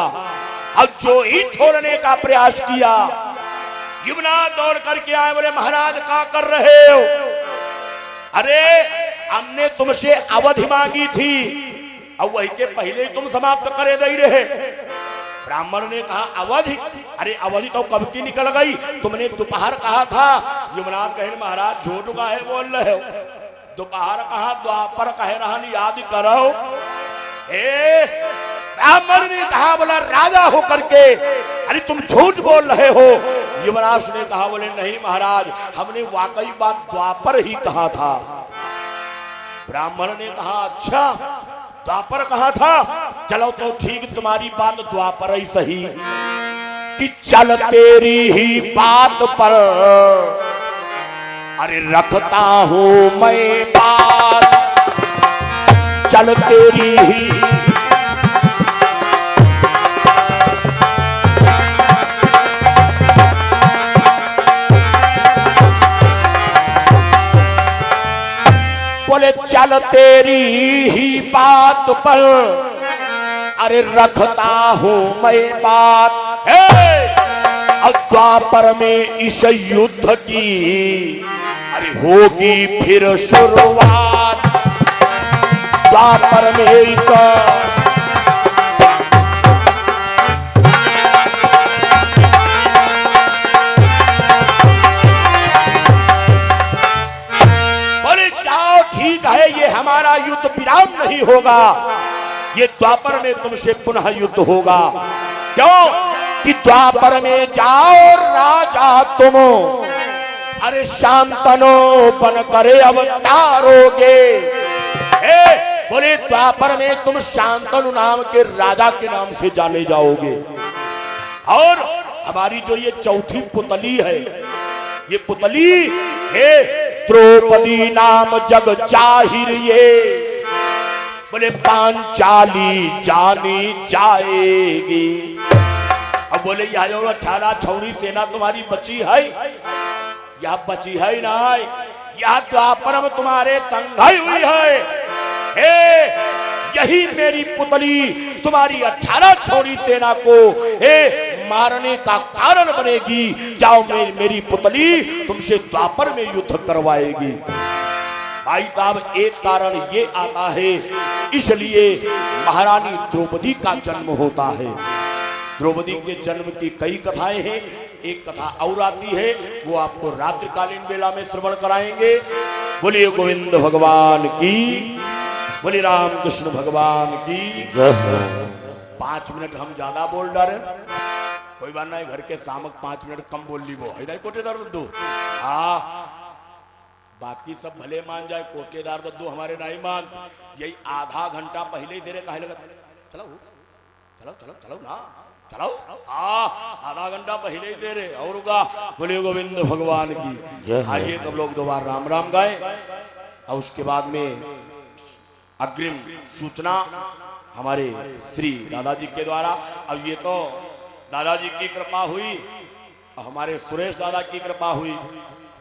अब जो ही छोड़ने का प्रयास किया, युवना दौड़ करके आए, बोले महाराज क्या कर रहे हो। अरे हमने तुमसे अवधि मांगी थी, अब वही के पहले ही तुम समाप्त करे दे रहे। ब्राह्मण ने कहा अवधि, अरे अवधि तो कब की निकल गई, तुमने दोपहर कहा था। युवनाथ कहे महाराज झूठ काहे बोल रहे हो, दोपहर कहा द्वापर कहे रहा, याद करो। ब्राह्मण ने कहा बोला राजा होकर के अरे तुम झूठ बोल रहे हो। युवराज ने कहा बोले नहीं महाराज हमने वाकई बात द्वापर ही कहा था। ब्राह्मण ने कहा अच्छा द्वापर कहा था, चलो तो ठीक तुम्हारी बात द्वापर ही सही, कि चल तेरी ही बात पर अरे रखता हूं मैं बात, चल तेरी ही। बोले चल तेरी ही बात पर अरे रखता हूं मैं बात। द्वापर में इस युद्ध की अरे होगी फिर शुरुआत, द्वापर में एक है ये हमारा युद्ध विराम नहीं होगा, ये द्वापर में तुमसे पुनः युद्ध होगा। क्यों कि द्वापर में जाओ राजा तुम अरे शांतनो बन करे अवतारोगे। बोले द्वापर में तुम शांतनु नाम के राजा के नाम से जाने जाओगे। और हमारी जो ये चौथी पुतली है, ये पुतली है द्रौपदी नाम जग जाहिर, ये बोले पांचाली जानी जाएगी। अब बोले यह जो 18 छौरी सेना तुम्हारी बची है, यह बची है ना, यह द्वापर में तुम्हारे संग हुई है। यही मेरी पुतली तुम्हारी 18 छोरी सेना को मारने का कारण बनेगी। जाओ मेरी पुतली तुमसे द्वापर में युद्ध करवाएगी। भाई साहब एक कारण ये आता है, इसलिए महारानी द्रौपदी का जन्म होता है। द्रौपदी के जन्म की कई कथाएं हैं, एक कथा और आती है, वो आपको रात्रिकालीन बेला में श्रवण कराएंगे। बोलिए गोविंद भगवान की, बोलिए रामकृष्ण भगवान की। 5 मिनट हम ज्यादा बोल डाले, कोई बात नहीं, घर के सामक 5 मिनट कम बोल ली वो है कोटेदार दद्दू। हाँ बाकी सब भले मान जाए, कोटेदार दद्दू हमारे नहीं मान। यही आधा घंटा पहले ही तेरे कहे लगा चलो चलो चलो चलो ना चलो, आधा घंटा पहले ही तेरे और उगा। बोलिए गोविंद भगवान की। आइए तब लोग दोबारा राम राम गाए और उसके बाद में अग्रिम सूचना हमारे श्री दादाजी के द्वारा। अब ये तो दादाजी की कृपा हुई, हमारे सुरेश दादा की कृपा हुई।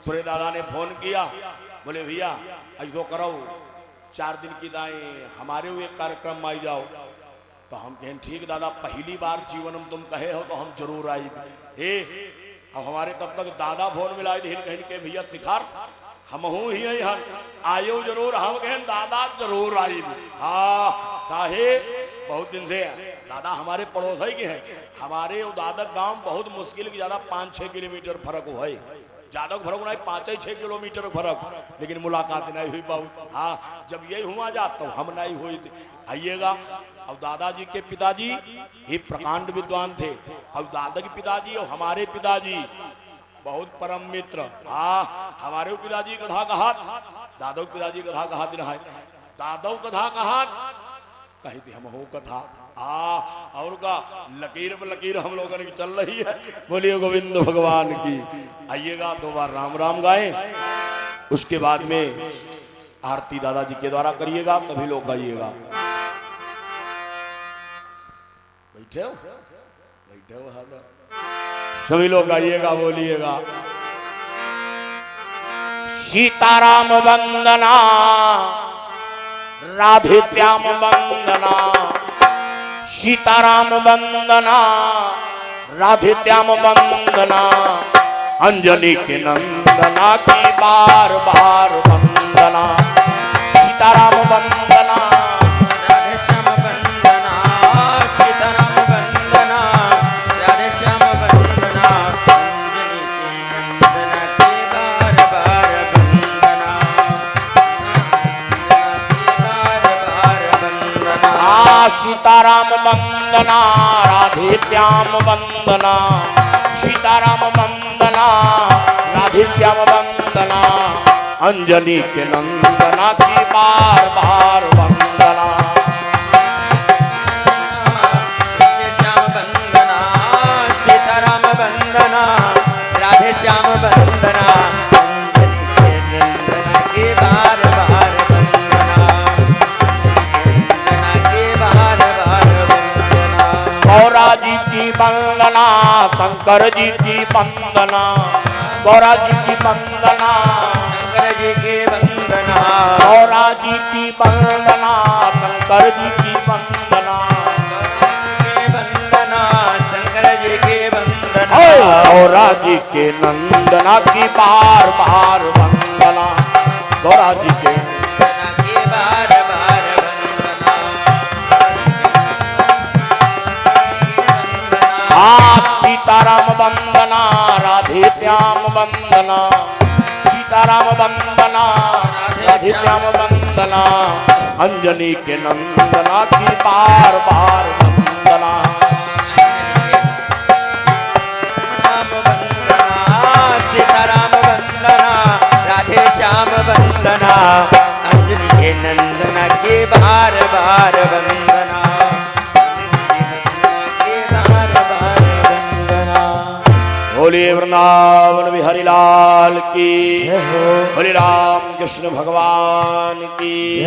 सुरेश दादा ने फोन किया, बोले भैया ऐसो करो 4 दिन की दाएं हमारे हुए कार्यक्रम में आई जाओ। तो हम कहें ठीक दादा, पहली बार जीवन में तुम कहे हो तो हम जरूर आई। अब हमारे तब तक दादा फोन मिलाई कहीं के भैया शिखार हम ही है आयो जरूर हम कहें दादा जरूर आई। हाँ काहे बहुत दिन से दादा हमारे पड़ोस ही के हैं। हमारे उदादक गांव बहुत मुश्किल की ज्यादा 5-6 किलोमीटर फर्क हो है, ज्यादा फर्क नहीं 5-6 किलोमीटर फर्क, लेकिन मुलाकात नहीं हुई बहुत। हाँ जब यही हुआ जाता तो हम नहीं हुई आइएगा। अब दादाजी के पिताजी ये प्रकांड विद्वान थे, अब दादा के पिताजी और हमारे पिताजी बहुत परम मित्र। हाँ हमारे पिताजी कथा कहा, दादो पिताजी कथा कहा दिन है, दादो कथा कहा कही थी हम हो कथा। और का लकीर पर लकीर हम लोगों की चल रही है। बोलिए गोविंद भगवान की। आइएगा 2 बार राम राम गाएं, उसके बाद में आरती दादाजी के द्वारा करिएगा, तभी लोग गाइएगा। बैठे हो बैठे हो सभी लोग गाइएगा, बोलिएगा। सीताराम वंदना राधे श्याम वंदना, सीताराम वंदना राधे श्याम वंदना, अंजलि के नंदना की बार बार वंदना। सीताराम वंदना राधे श्याम वंदना, सीताराम वंदना, राधे श्याम वंदना, अंजलि के नंदना की बार बार वंदना, सीताराम वंदना राधे श्याम वंदना, सीताराम वंदना राधे श्याम वंदना, अंजलि के नंदना की बार बार वंदना। राधे श्याम वंदना, सीताराम वंदना, राधे श्याम वंदना, अंजलि के नंदना की बार बार वंदना, नंदना की बार बार वंदना। गौरा जी की वंदना, शंकर जी की वंदना, गौरा जी की वंदना, शंकर जी की वंदना, गौरा जी की वंदना, शंकर जी की वंदना, वंदना, शंकर जी की वंदना, गौरा जी के नंदना की बार बार वंदना, गौरा जी के नंदना की बार बार वंदना। सीताराम वंदना राधे श्याम वंदना, सीताराम वंदना राधे श्याम वंदना, अंजलि के नंदना की बार बार वंदना। सीताराम वंदना, राधे श्याम वंदना, अंजलि के नंदना की बार बार वंदना, बोलिए वृंदावन बिहारी लाल की, बोले राम कृष्ण भगवान की।